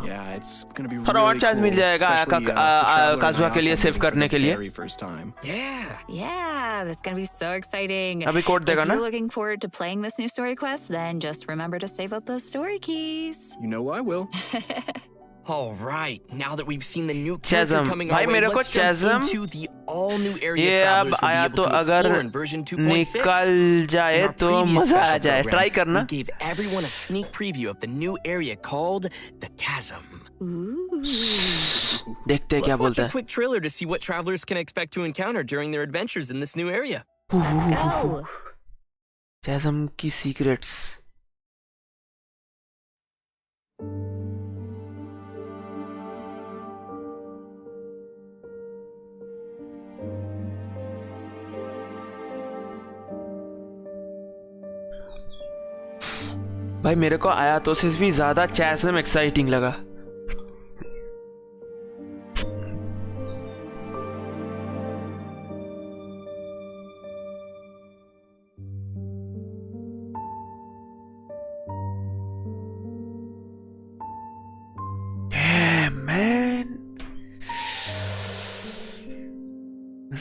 Yeah, it's gonna be और really और चार्ज cool, मिल जाएगा especially, आयाका the Traveler and काजुआ के लिए Ayato सेव meeting for करने the के लिए। very first time. Yeah. Yeah, that's gonna be so exciting. अभी कोड देगा If ना? you're looking forward to playing this new story quest, then just remember to save up those story keys. You know I will. All right, now that we've seen the new character Chasm, coming भाई our way, मेरे को let's jump Chasm into the all-new area ये अब travelers will be आया able तो to अगर explore in version 2.6. निकल जाए In our तो previous मजा आ special जाए। program, ट्राई करना। We gave everyone a sneak preview of the new area called the Chasm. देखते हैं क्या Let's watch बोलता a है। quick trailer to see what travelers can expect to encounter during their adventures in this new area. Let's go. चैज़म की secrets. भाई मेरे को आया तो से भी ज्यादा चैज़म एक्साइटिंग लगा।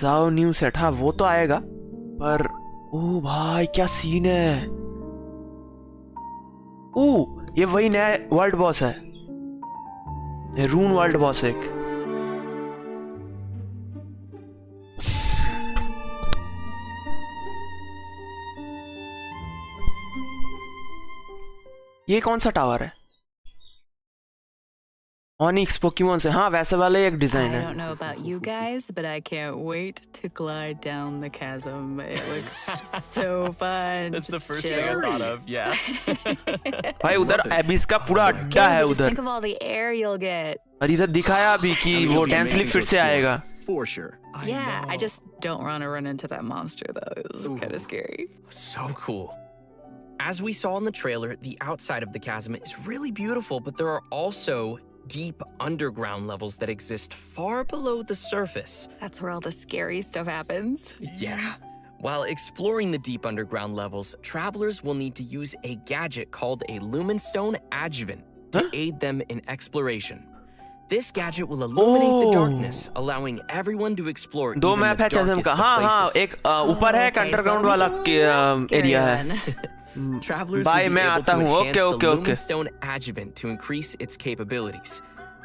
जाओ न्यू सेट, हाँ वो तो आएगा, पर ओ भाई क्या सीन है। ओ ये वही नया वर्ल्ड बॉस है, ये रून वर्ल्ड बॉस है एक। ये कौन सा टावर है? ऑनिक्स पोकेमॉन से, हाँ वैसे वाला एक डिजाइन I है। don't know about you guys, but I can't wait to glide down the chasm. It looks so fun. That's the Just first chill. thing I thought of, yeah. भाई उधर एबिस का पूरा अड्डा है Just उधर, think of all the air you'll get. और इधर दिखाया अभी कि वो डेंसली फिर से आएगा। For sure. Yeah, I just don't want to run into that monster though. It was kind of scary. So cool. As we saw in the trailer, the outside of the chasm is really beautiful, but there are also deep underground levels that exist far below the surface. That's where all the scary stuff happens. Yeah. While exploring the deep underground levels, travelers will need to use a gadget called a Lumenstone Adjuvant to aid them in exploration. This gadget will illuminate the darkness, allowing everyone to explore दो even map the है चैसम darkest का, of हाँ हाँ places. एक ऊपर है, एक underground वाला एरिया है। Travelers Bye, will be मैं able आता to हूँ, enhance okay, the okay, okay. Lumenstone Adjuvant to increase its capabilities.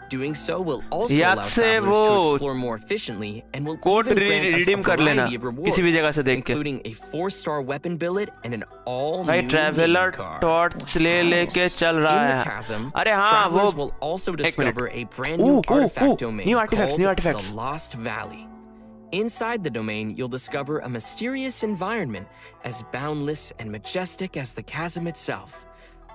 Doing so will also याद allow से travelers to वो explore more efficially and will code even grant us a redeem कर लेना variety of किसी भी जगह rewards, से देख के। including a 4-star weapon billet and an all-new भाई ट्रैवलर car. टॉर्च लेके चल रहा In the है। chasm, अरे हाँ वो travelers will also एक minute. discover a brand new artifact domain new artifacts, called new artifacts. the Lost Valley. Inside the domain, you'll discover a mysterious environment as boundless and majestic as the chasm itself.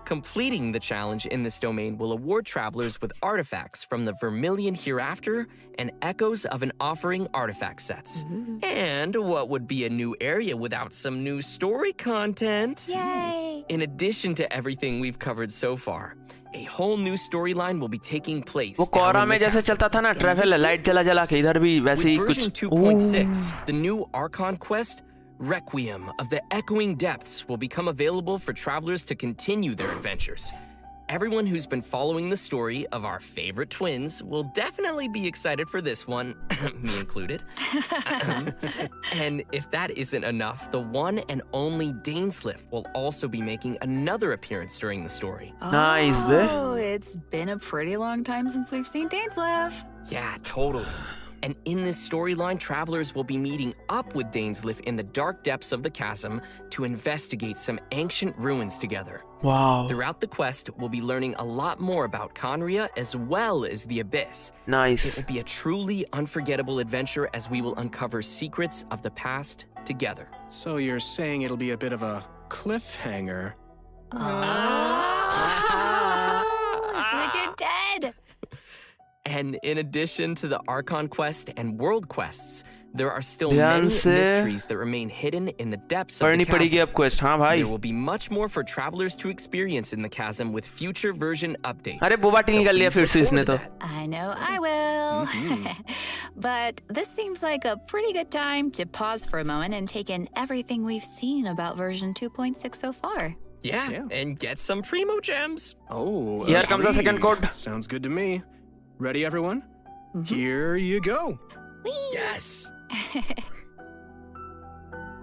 Completing the challenge in this domain will award travelers with artifacts from the Vermilion Hereafter and echoes of an offering artifact sets. And what would be a new area without some new story content? Yay! In addition to everything we've covered so far, a whole new storyline will be taking place. वो down Quora in में the जैसे castle. चलता था ना travel light जला जला के, इधर भी वैसे ही With कुछ। version 2.6, the new Archon quest, Requiem of the Echoing Depths, will become available for travelers to continue their adventures. Everyone who's been following the story of our favorite twins will definitely be excited for this one, me included. And if that isn't enough, the one and only Dainsliff will also be making another appearance during the story. Nice, bro. Oh, it's been a pretty long time since we've seen Dainsliff. Yeah, totally. And in this storyline, travelers will be meeting up with Dainsliff in the dark depths of the chasm to investigate some ancient ruins together. Wow. Throughout the quest, we'll be learning a lot more about Conria as well as the Abyss. Nice. It will be a truly unforgettable adventure as we will uncover secrets of the past together. So you're saying it'll be a bit of a cliffhanger? Sooch, you're dead. And in addition to the Archon quest and world quests, there are still ध्यान many से mysteries that remain hidden in the depths of पढ़नी the पड़ेगी chasm. अब quest. हाँ भाई। There will be much more for travelers to experience in the chasm with future version updates. अरे boba tea निकाल लिया please फिर look से इसने forward तो। to that. I know I will. But this seems like a pretty good time to pause for a moment and take in everything we've seen about version 2.6 so far. Yeah, and get some primo gems. Oh, Here comes the second code. Sounds good to me. Ready, everyone? Here you go. Yes.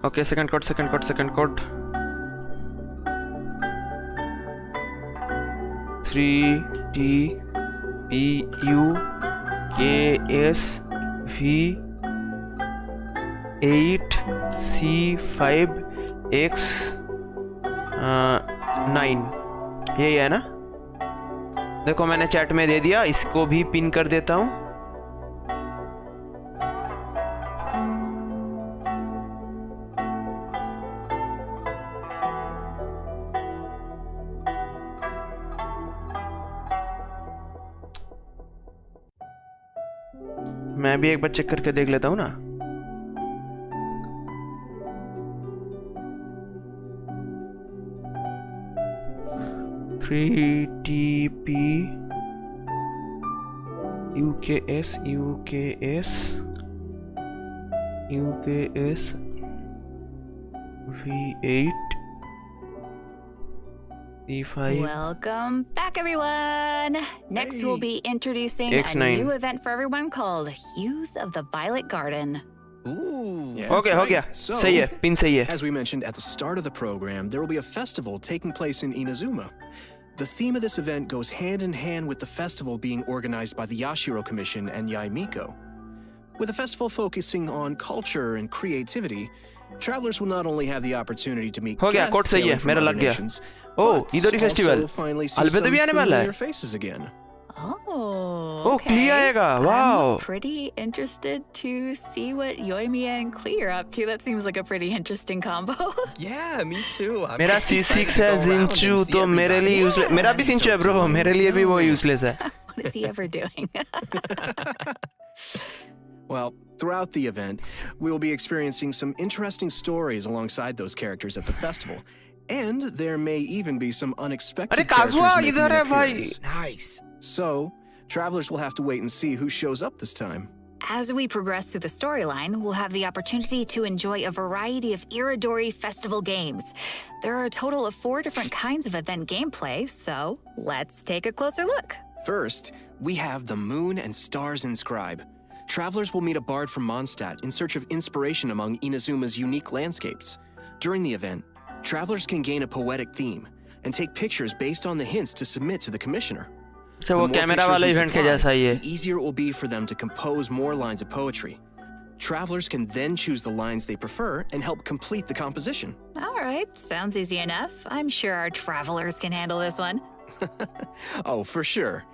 Okay, second code. 3TPUKSV8C5X9 यही है ना? देखो मैंने chat में दे दिया, इसको भी pin कर देता हूँ। मैं भी एक बार चेक करके देख लेता हूँ ना। TP UKS V8 E5. Welcome back, everyone. Next, we'll be introducing X9. a new event for everyone called Hues of the Violet Garden. Ooh. Yeah, Okay, that's हो गया. So, सही है, pin सही है. as we mentioned at the start of the program, there will be a festival taking place in Inazuma. The theme of this event goes hand in hand with the festival being organized by the Yashiro Commission and Yaimiko. With the festival focusing on culture and creativity, travelers will not only have the opportunity to meet हो गया, guests code सही है, hailing from मेरा other लग गया. nations, Oh, but इधर ही festival. also finally see अलविदा some भी आने वाला है. familiar faces again. Oh, Oh, okay. Clea आएगा. Wow. I'm pretty interested to see what Yoimiya and Clea are up to. That seems like a pretty interesting combo. Yeah, me too. I'm मेरा just excited C6 to है go around and Zinchu see तो मेरे everybody. लिए useless. मेरा भी Zinchu है bro. मेरे लिए भी वो useless है. What is he ever doing? Well, throughout the event, we will be experiencing some interesting stories alongside those characters at the festival. And there may even be some unexpected अरे characters काजुआ making इधर an है भाई. appearance. Nice. So, travelers will have to wait and see who shows up this time. As we progress through the storyline, we'll have the opportunity to enjoy a variety of Iridori festival games. There are a total of 4 different kinds of event gameplay, so let's take a closer look. First, we have the Moon and Stars Inscribe. Travelers will meet a bard from Mondstadt in search of inspiration among Inazuma's unique landscapes. During the event, travelers can gain a poetic theme and take pictures based on the hints to submit to the commissioner. So वो camera वाला event के जैसा ही है. The easier it will be for them to compose more lines of poetry. Travelers can then choose the lines they prefer and help complete the composition. All right, sounds easy enough. I'm sure our travelers can handle this one. Oh, for sure.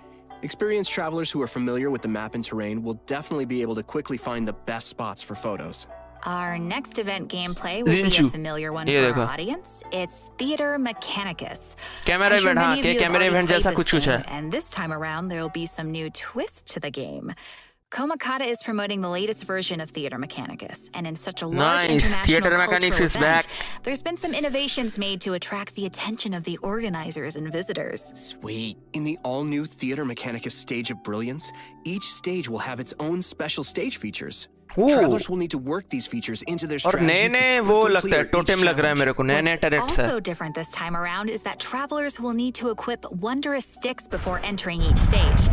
Experienced travelers who are familiar with the map and terrain will definitely be able to quickly find the best spots for photos. Our next event gameplay will be a Zinchu. familiar one ये for our देखो. audience. It's Theater Mechanicus. Camera I'm sure event हाँ many of के you have camera already event played जैसा this कुछ है. game, and this time around there will be some new twist to the game. Komakata is promoting the latest version of Theater Mechanicus, and in such a large Nice. international Theater cultural Mechanicus is event, back. there's been some innovations made to attract the attention of the organizers and visitors. Sweet. In the all-new Theater Mechanicus Stage of Brilliance, each stage will have its own special stage features. Ooh. Travelers will need to work these features into their और strategy नए to नए वो swiftly लगता है clear each totem लग रहा है challenge. मेरे को नए नए What's टैरेट्स है. also different this time around is that travelers will need to equip wondrous sticks before entering each stage.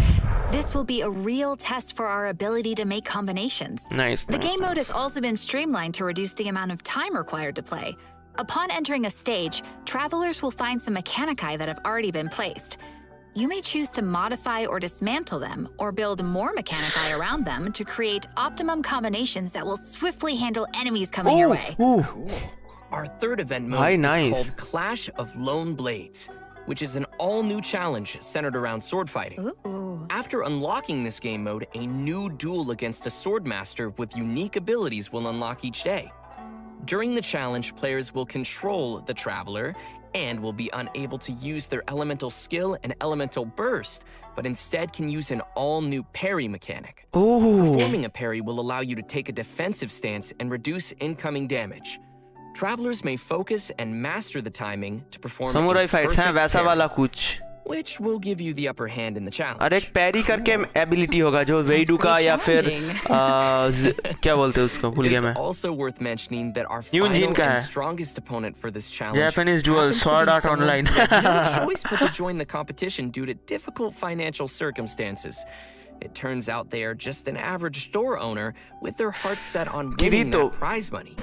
This will be a real test for our ability to make combinations. Nice. The nice, game mode nice. has also been streamlined to reduce the amount of time required to play. Upon entering a stage, travelers will find some mechanici that have already been placed. You may choose to modify or dismantle them, or build more mechanici around them to create optimum combinations that will swiftly handle enemies coming your way. Ooh. Cool. Our third event mode Hi, is nice. called Clash of Lone Blades, which is an all-new challenge centered around sword fighting. Ooh. After unlocking this game mode, a new duel against a swordmaster with unique abilities will unlock each day. During the challenge, players will control the traveler and will be unable to use their elemental skill and elemental burst, but instead can use an all-new parry mechanic. Ooh. Performing a parry will allow you to take a defensive stance and reduce incoming damage. Travelers may focus and master the timing to perform Samurai a fights हैं perfect वैसा parry, वाला कुछ. which will give you the upper hand in the challenge. और एक पैरी करके ability होगा जो वेइडू का pretty या फिर challenging. क्या बोलते हैं उसको भूल गया It's मैं. also worth mentioning that our Yun final Jin का and है. strongest opponent for this challenge Japanese duel, happens to Sword be Art someone Online. who had no choice but to join the competition due to difficult financial circumstances. It turns out they are just an average store owner with their hearts set on winning Kirito. that prize money.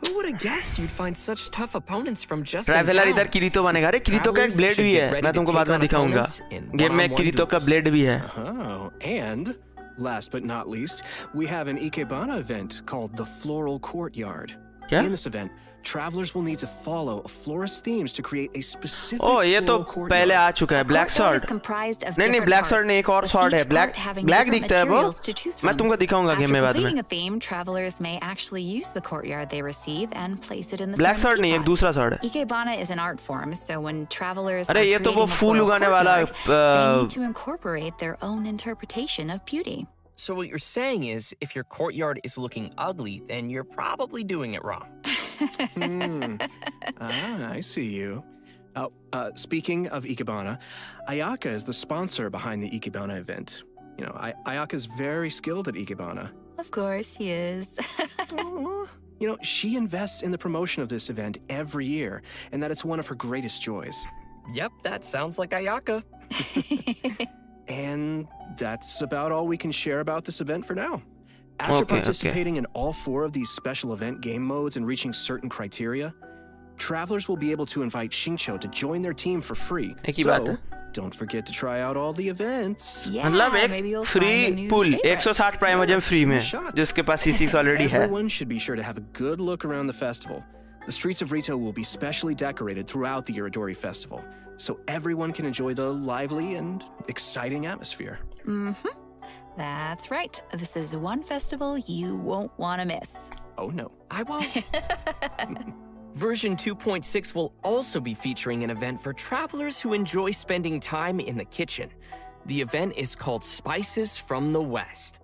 Who would have guessed you'd find such tough opponents from just in traveller town? इधर किरीतो बनेगा. अरे किरीतो का एक blade भी है. मैं तुमको बाद में दिखाऊंगा. गेम में किरीतो का ब्लेड भी है. Oh, and last but not least, we have an Ikebana event called the Floral Courtyard. क्या? In this event, travelers will need to follow a florist's themes to create a specific ओह ये तो floral courtyard. पहले आ चुका है. Black Courtyard is sword. comprised of नहीं नहीं different black parts, sword नहीं एक और with सॉर्ड है. each black part having black different दिखता है वो. materials to choose मैं from. तुमको दिखाऊंगा गेम After में बाद में. completing a theme, travelers may actually use the courtyard they receive and place it in the black center sword नहीं एक teapot. दूसरा सॉर्ड है. Ikebana is an art form, so when travelers अरे are ये तो वो creating a फूल floral उगाने वाला courtyard, they need to incorporate their own interpretation of beauty. So what you're saying is, if your courtyard is looking ugly, then you're probably doing it wrong. I see you. Speaking of Ikebana, Ayaka is the sponsor behind the Ikebana event. You know, Ayaka is very skilled at Ikebana. Of course he is. You know, she invests in the promotion of this event every year, and that it's one of her greatest joys. Yep, that sounds like Ayaka. And that's about all we can share about this event for now. After participating in all 4 of these special event game modes and reaching certain criteria, travelers will be able to invite Xingqiu to join their team for free. So, don't forget to try out all the events. मतलब एक free pool 160 Primogems free में जिसके पास C6 already है. Everyone should be sure to have a good look around the festival. The streets of Rito will be specially decorated throughout the Iridori festival, so everyone can enjoy the lively and exciting atmosphere. That's right. This is one festival you won't want to miss. Oh no, I won't. Version 2.6 will also be featuring an event for travelers who enjoy spending time in the kitchen. The event is called Spices from the West.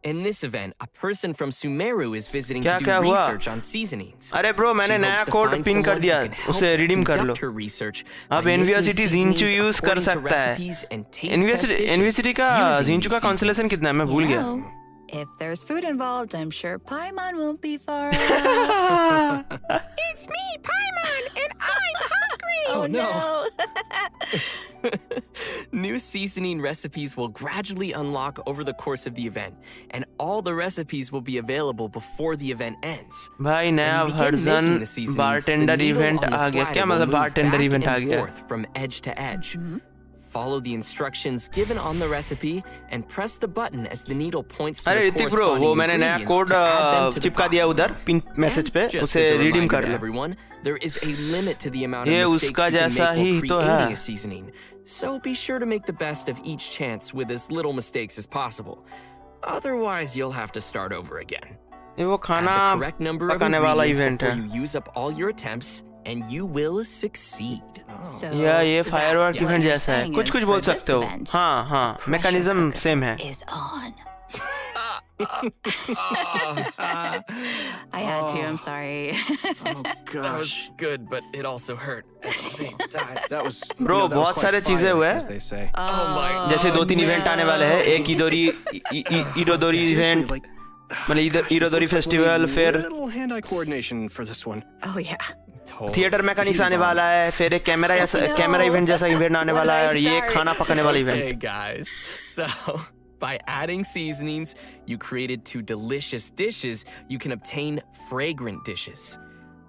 In this event, a person from Sumeru is visiting to do research on seasonings. अरे bro, मैंने नया code pin कर दिया, उसे redeem कर लो. अब एनवीआरसिटी जिंचू use कर सकता है. एनवीआरसिटी का जिंचू का कांस्टेलेशन कितना है मैं भूल गया. If there's food involved, I'm sure Paimon won't be far off. It's me, Paimon, and I'm hungry! Oh no! New seasoning recipes will gradually unlock over the course of the event, and all the recipes will be available before the event ends. भाई नया version bartender event आ गया. क्या मतलब bartender event आ गया? From edge to edge. Follow the instructions given on the recipe and press the button as the needle points to the corresponding वो मैंने नया code चिपका दिया उधर पिन मैसेज पे, उसे रिडीम कर लो. Everyone, there is a limit to the amount of mistakes you can make while creating a seasoning. So be sure to make the best of each chance with as little mistakes as possible. Otherwise, you'll have to start over again. वो खाना पकाने वाला event है. You use up all your attempts and you will succeed. या ये firework event जैसा है. कुछ बोल सकते हो. हाँ मैकेनिज्म सेम है. I had to, I'm sorry. Oh gosh. That was good, but it also hurt at the same time. That was Bro, बहुत सारे चीजें हुए हैं. Oh my. जैसे 2-3 इवेंट आने वाले हैं. एक इडोदोरी इवेंट, मतलब इडोदोरी फेस्टिवल, फिर little hand-eye coordination for this one. Oh yeah. Theatre mechanics आने वाला है, फिर एक कैमरा इवेंट जैसा इवेंट आने वाला है, और ये खाना पकाने वाला event. Okay guys, so by adding seasonings you created 2 delicious dishes, you can obtain fragrant dishes.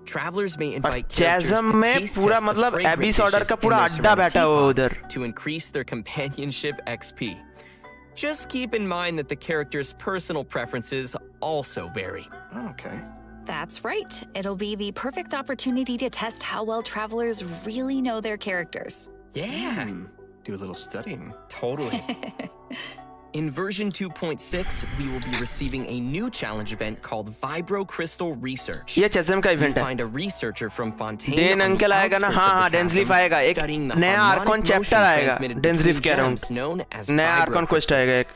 Travelers may invite characters to taste test the fragrant dishes in their ceramic teapot to increase their companionship XP. Just keep in mind that the characters' personal preferences also vary. Okay. That's right. It'll be the perfect opportunity to test how well travelers really know their characters. Yeah. Do a little studying. Totally. In version 2.6, we will be receiving a new challenge event called Vibro Crystal Research. ये चेज़म का event है. Find a researcher from Fontaine then uncle आएगा ना. हाँ डेंसलिफ आएगा. एक नया Arcon chapter आएगा. डेंसलिफ कह रहा हूँ. नया आर्कॉन क्वेस्ट आएगा एक.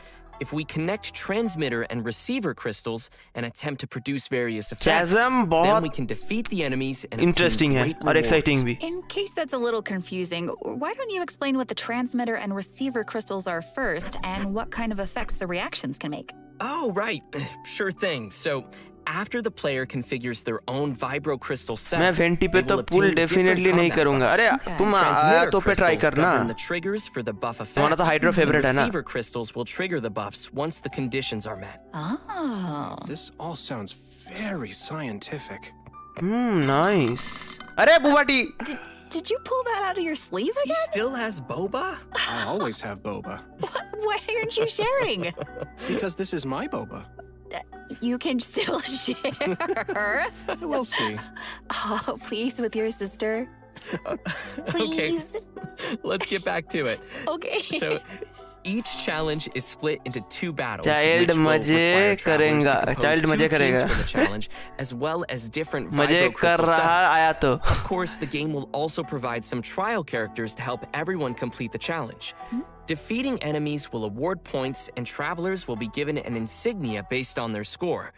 If we connect transmitter and receiver crystals and attempt to produce various effects, then we can defeat the enemies and interesting obtain great है और exciting भी. In case that's a little confusing, why don't you explain what the transmitter and receiver crystals are first and what kind of effects the reactions can make? Oh, right. Sure thing. So, after the player configures their own vibro crystal set, मैं vanity पे तो पुल definitely नहीं करूँगा. अरे तुम तो पे try करना. the triggers for the buff effects. तुम्हारा तो हाइड्रो फेवरेट है ना. Receiver crystals will trigger the buffs once the conditions are met. Oh. This all sounds very scientific. Nice. अरे बुबाटी. Did you pull that out of your sleeve again? He still has boba? I always have boba. Why aren't you sharing? Because this is my boba. You can still share. We'll see. Oh, please, with your sister. Please. Okay. Let's get back to it. Okay. So, each challenge is split into 2 battles. Child मजे करेगा. Child मजे करेगा. For the challenge, as well as different मजे vibro कर crystal रहा आया तो. Of course, the game will also provide some trial characters to help everyone complete the challenge. Defeating enemies will award points, and travelers will be given an insignia based on their score.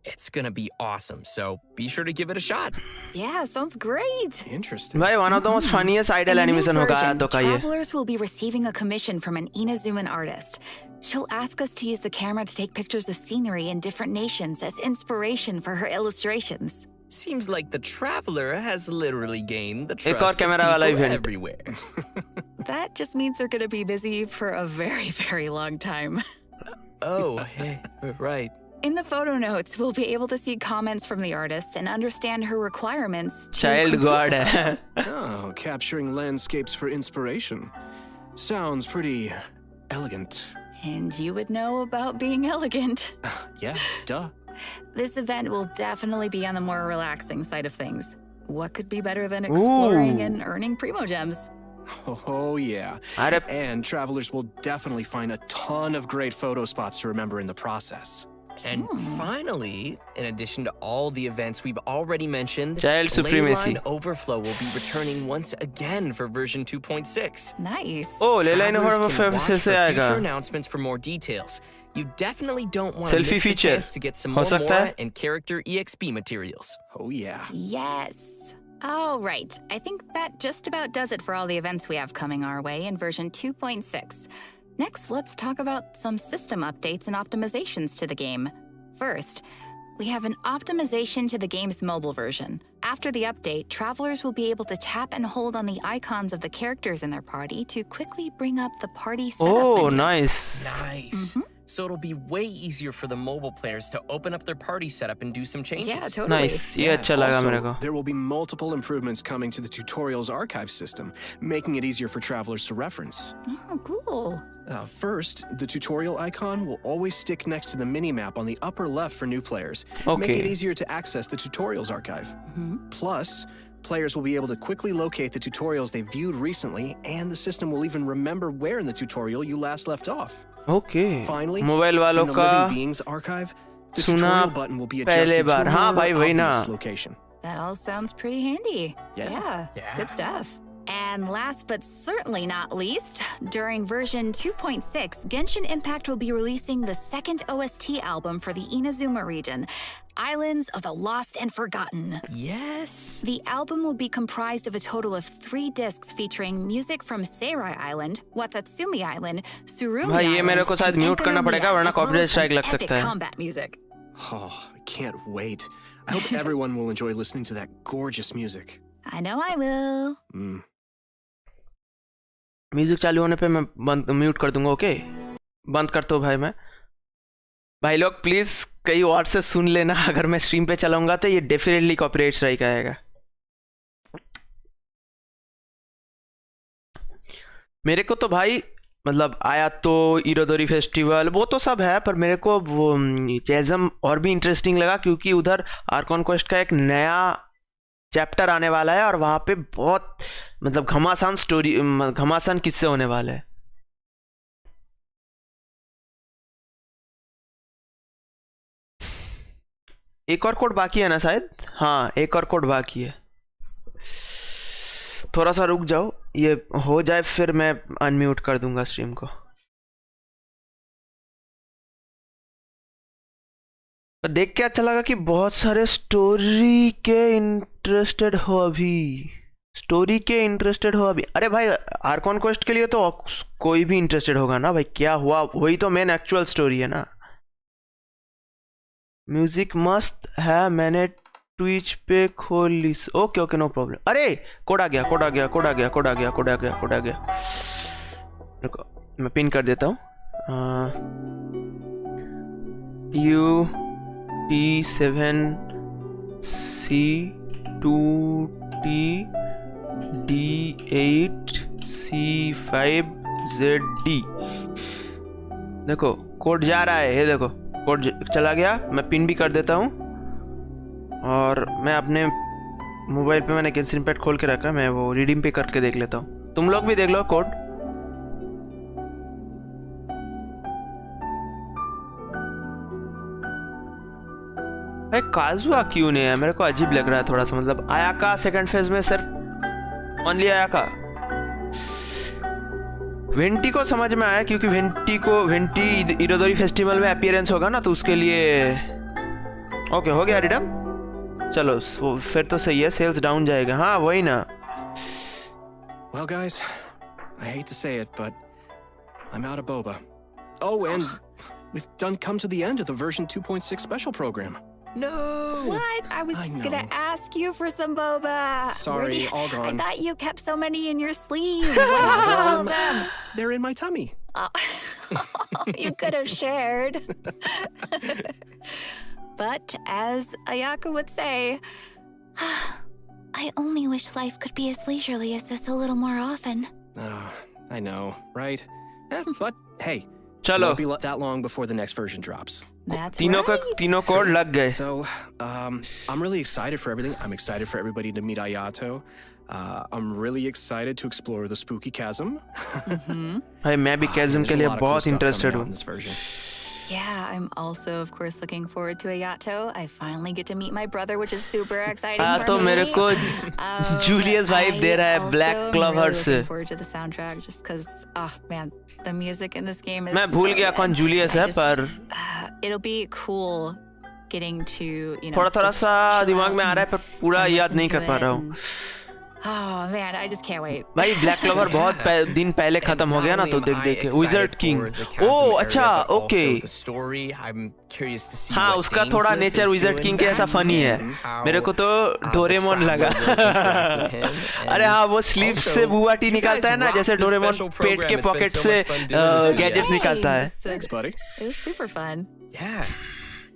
It's gonna be awesome, so be sure to give it a shot. Yeah, sounds great. Interesting. भाई one of the most funniest idle animation होगा तो का ये. Travelers will be receiving a commission from an Inazuman artist. She'll ask us to use the camera to take pictures of scenery in different nations as inspiration for her illustrations. Seems like the traveler has literally gained the trust of people everywhere. That just means they're gonna be busy for a very, very long time. Oh, hey, right. In the photo notes, we'll be able to see comments from the artist and understand her requirements to Child complete God the hai. Oh, capturing landscapes for inspiration. Sounds pretty elegant. And you would know about being elegant. Yeah, duh. This event will definitely be on the more relaxing side of things. What could be better than exploring and earning Primo Gems? Oh, yeah. And travelers will definitely find a ton of great photo spots to remember in the process. And finally, in addition to all the events we've already mentioned, Child Supremacy. Leyline Overflow will be returning once again for version 2.6. Nice. Oh, Leyline Travelers Overflow can watch फिर for से आएगा. future announcements for more details. You definitely don't want to Selfie miss the feature. chance to get some हो more सकता है? Mora and character EXP materials. Oh, yeah. Yes. All right. I think that just about does it for all the events we have coming our way in version 2.6. Next, let's talk about some system updates and optimizations to the game. First, we have an optimization to the game's mobile version. After the update, travelers will be able to tap and hold on the icons of the characters in their party to quickly bring up the party setup Oh, menu. nice. Nice. So it'll be way easier for the mobile players to open up their party setup and do some changes. Yeah, totally. Nice. ये अच्छा लगा मेरे को. There will be multiple improvements coming to the tutorials archive system, making it easier for travelers to reference. Oh, cool. First, the tutorial icon will always stick next to the mini-map on the upper left for new players, Okay. making it easier to access the tutorials archive. Plus, players will be able to quickly locate the tutorials they viewed recently, and the system will even remember where in the tutorial you last left off. Okay. Finally, mobile in वालों the का Living Beings archive, the सुना tutorial button will be पहले adjusted to bar. a हाँ more भाई वही ना. obvious location. That all sounds pretty handy. Yeah. Good stuff. And last but certainly not least, during version 2.6, Genshin Impact will be releasing the second OST album for the Inazuma region, Islands of the Lost and Forgotten. Yes. The album will be comprised of a total of 3 discs featuring music from Seirai Island, Watatsumi Island, Surumi भाई ये Island, मेरे को शायद and mute करना Emperor पड़ेगा Mia, वरना as well copyright as strike some लग epic सकता है. combat music. Oh, I can't wait. I hope everyone will enjoy listening to that gorgeous music. I know I will. Music चालू होने पे मैं बंद म्यूट कर दूंगा. ओके बंद करता हूँ भाई. मैं भाई लोग प्लीज कहीं और से सुन लेना. अगर मैं स्ट्रीम पे चलाऊंगा तो ये डेफिनेटली कॉपीराइट स्ट्राइक आएगा. मेरे को तो भाई मतलब आया तो इरोदोरी फेस्टिवल वो तो सब है, पर मेरे को वो चेज़म और भी इंटरेस्टिंग लगा क्योंकि उधर आर्कॉन क्वेस्ट का एक नया चैप्टर आने वाला है और वहाँ पे बहुत मतलब घमासान स्टोरी घमासान किस्से होने वाले हैं. एक और कोड बाकी है ना शायद. हाँ एक और कोड बाकी है. थोड़ा सा रुक जाओ, ये हो जाए फिर मैं अनम्यूट कर दूंगा स्ट्रीम को. देख के अच्छा लगा कि बहुत सारे स्टोरी के इंटरेस्टेड हो अभी. अरे भाई आर्कॉन क्वेस्ट के लिए तो कोई भी इंटरेस्टेड होगा ना भाई. क्या हुआ वही तो मेन एक्चुअल स्टोरी है ना. म्यूजिक मस्त है, मैंने ट्विच पे खोल ली. Okay no problem. अरे कोड आ गया. रुको मैं पिन कर देता हूँ. UT7C2T D8C5ZD. देखो कोड जा रहा है. ये देखो कोड चला गया. मैं पिन भी कर देता हूँ और मैं अपने मोबाइल पे मैंने गेंशिन इम्पैक्ट खोल के रखा है. मैं वो रीडिंग पे करके देख लेता हूँ. तुम लोग भी देख लो कोड. भाई काजुआ क्यों नहीं है? मेरे को अजीब लग रहा है थोड़ा सा. मतलब आयाका सेकंड फेज में सिर्फ ओनली आयाका. वेंटी को समझ में आया क्योंकि वेंटी इरोदोरी फेस्टिवल में अपीयरेंस होगा ना, तो उसके लिए ओके हो गया रिडम. चलो फिर तो सही है. सेल्स डाउन जाएगा. हाँ वही ना. Well guys, I hate to say it, but I'm out of boba. Oh, and we've come to the end of the version 2.6 special program. No! What? I was just gonna ask you for some boba. Sorry, all gone. I thought you kept so many in your sleeve. What happened to all of them? They're in my tummy. You could have shared. But as Ayaka would say, I only wish life could be as leisurely as this a little more often. I know, right? But hey, Chalo. it won't be that long before the next version drops. that's तीनों code लग गए. So, I'm really excited for everything. I'm excited for everybody to meet Ayato. I'm really excited to explore the spooky chasm. भाई मैं भी chasm के लिए बहुत interested हूँ. Yeah, I'm also, of course, looking forward to Ayato. I finally get to meet my brother, which is super exciting for तो me. मेरे को Julius vibe दे रहा है Black Clover से. I'm looking forward to the soundtrack just because, man, the music in this game is. मैं भूल गया कौन Julius है पर. It'll be cool getting to, you know. थोड़ा सा दिमाग में आ रहा है पर पूरा याद नहीं कर पा रहा हूँ. Oh man, I just can't wait. भाई ब्लैक क्लोवर बहुत दिन पहले खत्म हो गया ना तो देख के विज़र्ड किंग. ओह अच्छा ओके. हाँ उसका थोड़ा नेचर विज़र्ड किंग के ऐसा फनी है. मेरे को तो डोरेमोन लगा. अरे हाँ वो स्लीव से बुआटी निकालता है ना जैसे डोरेमोन पेट के पॉकेट से गैजेट्स निकालता है. Thanks, buddy. It was super fun. Yeah.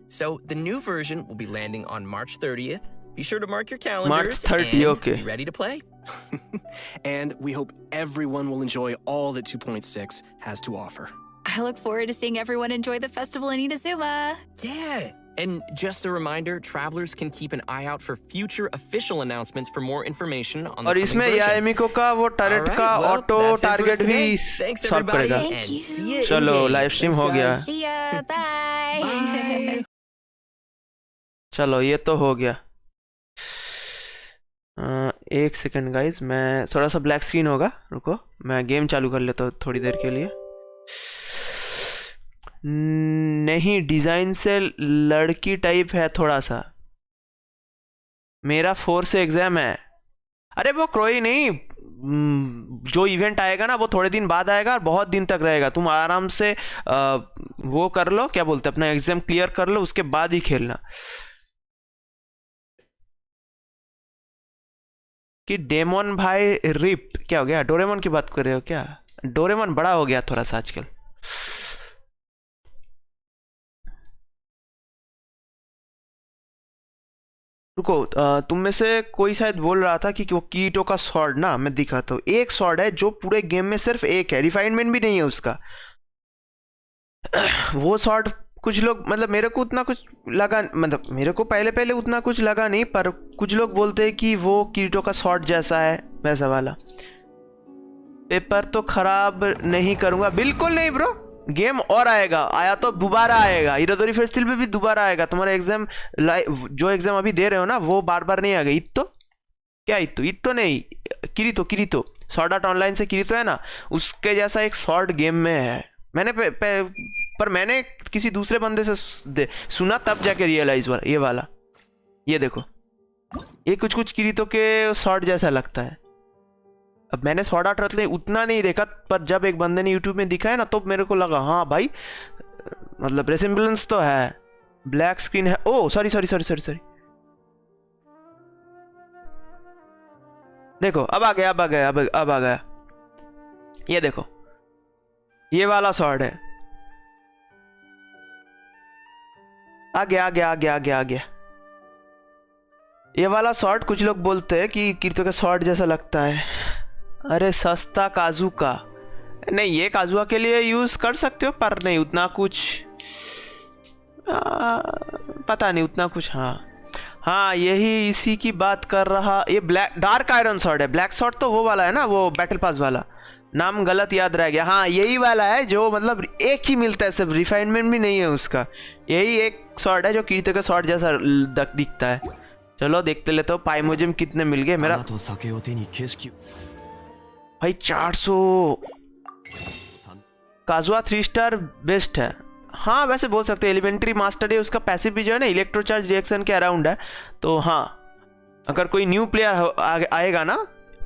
So the new version will be landing on March 30th. Be sure to mark your calendars. March 30, and okay. Be ready to play. And we hope everyone will enjoy all that 2.6 has to offer. I look forward to seeing everyone enjoy the festival in Inazuma. Yeah. And just a reminder, travelers can keep an eye out for future official announcements for more information on the और इसमें यामिको का वो turret का auto target भी solve करेगा. चलो live stream हो गया. See ya. Bye. चलो ये तो हो गया. एक सेकंड गाइज मैं थोड़ा सा ब्लैक स्क्रीन होगा. रुको मैं गेम चालू कर लेता हूँ थोड़ी देर के लिए. नहीं डिजाइन से लड़की टाइप है थोड़ा सा. मेरा 4 से एग्जाम है. अरे वो कोई नहीं. जो इवेंट आएगा ना वो थोड़े दिन बाद आएगा और बहुत दिन तक रहेगा. तुम आराम से वो कर लो क्या बोलते अपना एग्जाम क्लियर कर लो उसके बाद ही खेलना. कि डेमोन भाई रिप क्या हो गया. डोरेमोन की बात कर रहे हो क्या. डोरेमोन बड़ा हो गया थोड़ा सा आजकल. रुको तुम में से कोई शायद बोल रहा था कि वो कीटो का स्वॉर्ड ना मैं दिखाता हूँ. एक स्वॉर्ड है जो पूरे गेम में सिर्फ एक है. रिफाइनमेंट भी नहीं है उसका. वो स्वॉर्ड कुछ लोग मतलब मेरे को उतना कुछ लगा मतलब मेरे को पहले उतना कुछ लगा नहीं पर कुछ लोग बोलते हैं कि वो कीटो का शॉट जैसा है वैसा वाला. पेपर तो खराब नहीं करूंगा. बिल्कुल नहीं ब्रो. गेम और आएगा. आया तो दोबारा आएगा. इरादोरी फेस्टिवल पे भी दोबारा आएगा. तुम्हारा एग्जाम जो एग्जाम अभी दे रहे हो ना वो बार बार नहीं आएगा. इत्तो क्या इत्तो नहीं किरीतो शॉर्ट आउट ऑनलाइन से किरीतो है ना उसके जैसा एक शॉर्ट गेम में है. मैंने पर मैंने किसी दूसरे बंदे से सुना तब जाके रियलाइज हुआ ये वाला. ये देखो ये कुछ किरीतो के शॉर्ट जैसा लगता है. अब मैंने शॉर्ट आउट रतले उतना नहीं देखा पर जब एक बंदे ने यूट्यूब में दिखाया ना तो मेरे को लगा हाँ भाई मतलब रेसिम्बलेंस तो है. ब्लैक स्क्रीन है. ओ सॉरी देखो अब आ गया. ये देखो ये वाला शॉर्ट है. आ गया. ये वाला शॉर्ट कुछ लोग बोलते हैं कि कीर्तो का शॉर्ट जैसा लगता है. अरे सस्ता काजू का नहीं. ये काजुआ के लिए यूज कर सकते हो पर नहीं उतना कुछ पता नहीं उतना कुछ. हाँ यही इसी की बात कर रहा. ये ब्लैक डार्क आयरन शॉर्ट है. ब्लैक शॉर्ट तो वो वाला है ना वो बैटल पास वाला. नाम गलत याद रह गया. हाँ यही वाला है जो मतलब एक ही मिलता है सब रिफाइनमेंट भी नहीं है उसका. यही एक शॉर्ट है जो कीर्तो का शॉर्ट जैसा दिखता है. चलो देखते लेते हो पाइमोजिम कितने मिल गए. मेरा भाई 400. काजुआ 3 स्टार बेस्ट है. हाँ वैसे बोल सकते हैं. एलिमेंट्री मास्टर है उसका पैसिव भी जो है ना इलेक्ट्रोचार्ज रिएक्शन के अराउंड है. तो हाँ अगर कोई न्यू प्लेयर आएगा ना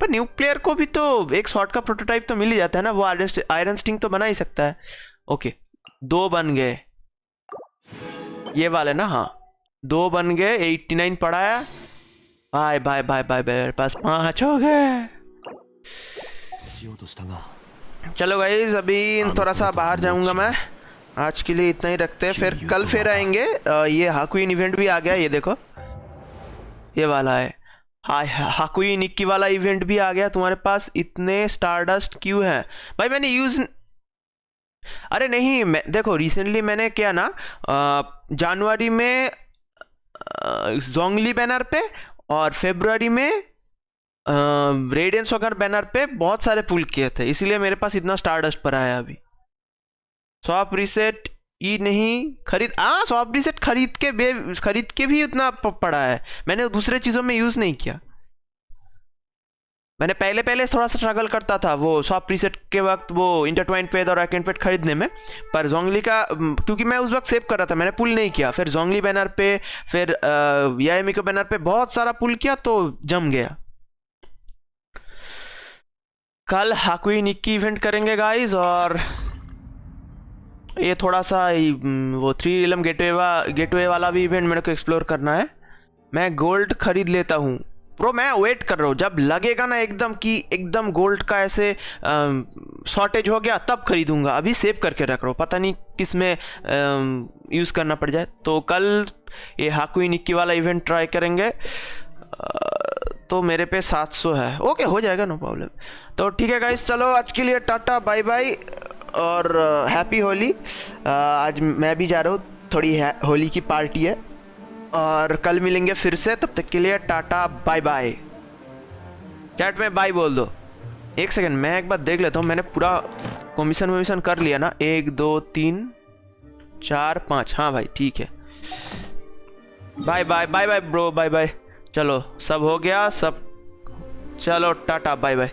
पर न्यू प्लेयर को भी तो एक शॉर्ट का प्रोटोटाइप तो मिल ही जाता है ना. वो आयरन स्टिंग तो बना ही सकता है. ओके 2 बन गए ये वाले ना. हाँ 2 बन गए. 89 पड़ा है. बाय पास 5 हो गए. चलो गाइस, अभी थोड़ा सा बाहर जाऊंगा मैं, आज के लिए इतना ही रखते हैं, फिर कल फिर आएंगे। ये हाकुइन इवेंट भी आ गया, ये देखो ये वाला है, हाकुइन निक्की वाला इवेंट भी आ गया। तुम्हारे पास इतने स्टारडस्ट क्यों है भाई? मैंने यूज, अरे नहीं, मैं देखो रिसेंटली मैंने क्या ना, जनवरी में जोंगली बैनर पे और फरवरी में रेडियंस वगैरह बैनर पे बहुत सारे पुल किए थे, इसीलिए मेरे पास इतना स्टारडस्ट पर आया। अभी स्वैप रीसेट ही नहीं खरीद, स्वैप रीसेट खरीद के भी उतना पड़ा है, मैंने दूसरे चीज़ों में यूज़ नहीं किया। मैंने पहले थोड़ा सा स्ट्रगल करता था वो स्वैप रीसेट के वक्त, वो इंटरट्वाइन पेड और अकेंट पेड खरीदने में, पर जोंगली का क्योंकि मैं उस वक्त सेव कर रहा था, मैंने पुल नहीं किया। फिर जोंगली बैनर पे, फिर यामिको बैनर पे बहुत सारा पुल किया तो जम गया। कल हाकुइन निक्की इवेंट करेंगे गाइस, और ये थोड़ा सा वो 3 रिलम गेटवे वाला भी इवेंट मेरे को एक्सप्लोर करना है। मैं गोल्ड खरीद लेता हूँ ब्रो, मैं वेट कर रहा हूँ, जब लगेगा ना एकदम कि एकदम गोल्ड का ऐसे शॉर्टेज हो गया तब खरीदूंगा। अभी सेव करके रख रहा हूँ, पता नहीं किस में यूज़ करना पड़ जाए। तो कल ये हाकुइन निक्की वाला इवेंट ट्राई करेंगे। तो मेरे पे 700 है, ओके हो जाएगा, नो प्रॉब्लम। तो ठीक है गाइस, चलो आज के लिए टाटा बाय बाय और हैप्पी होली। आज मैं भी जा रहा हूँ, थोड़ी होली की पार्टी है, और कल मिलेंगे फिर से, तब तक के लिए टाटा बाय बाय। चैट में बाय बोल दो। एक सेकंड मैं एक बार देख लेता हूँ, मैंने पूरा कमीशन कर लिया ना, 1 2 3 4 5, हाँ भाई ठीक है। Bye bye bye bye bro, bye bye. चलो सब हो गया सब, चलो टाटा बाय बाय।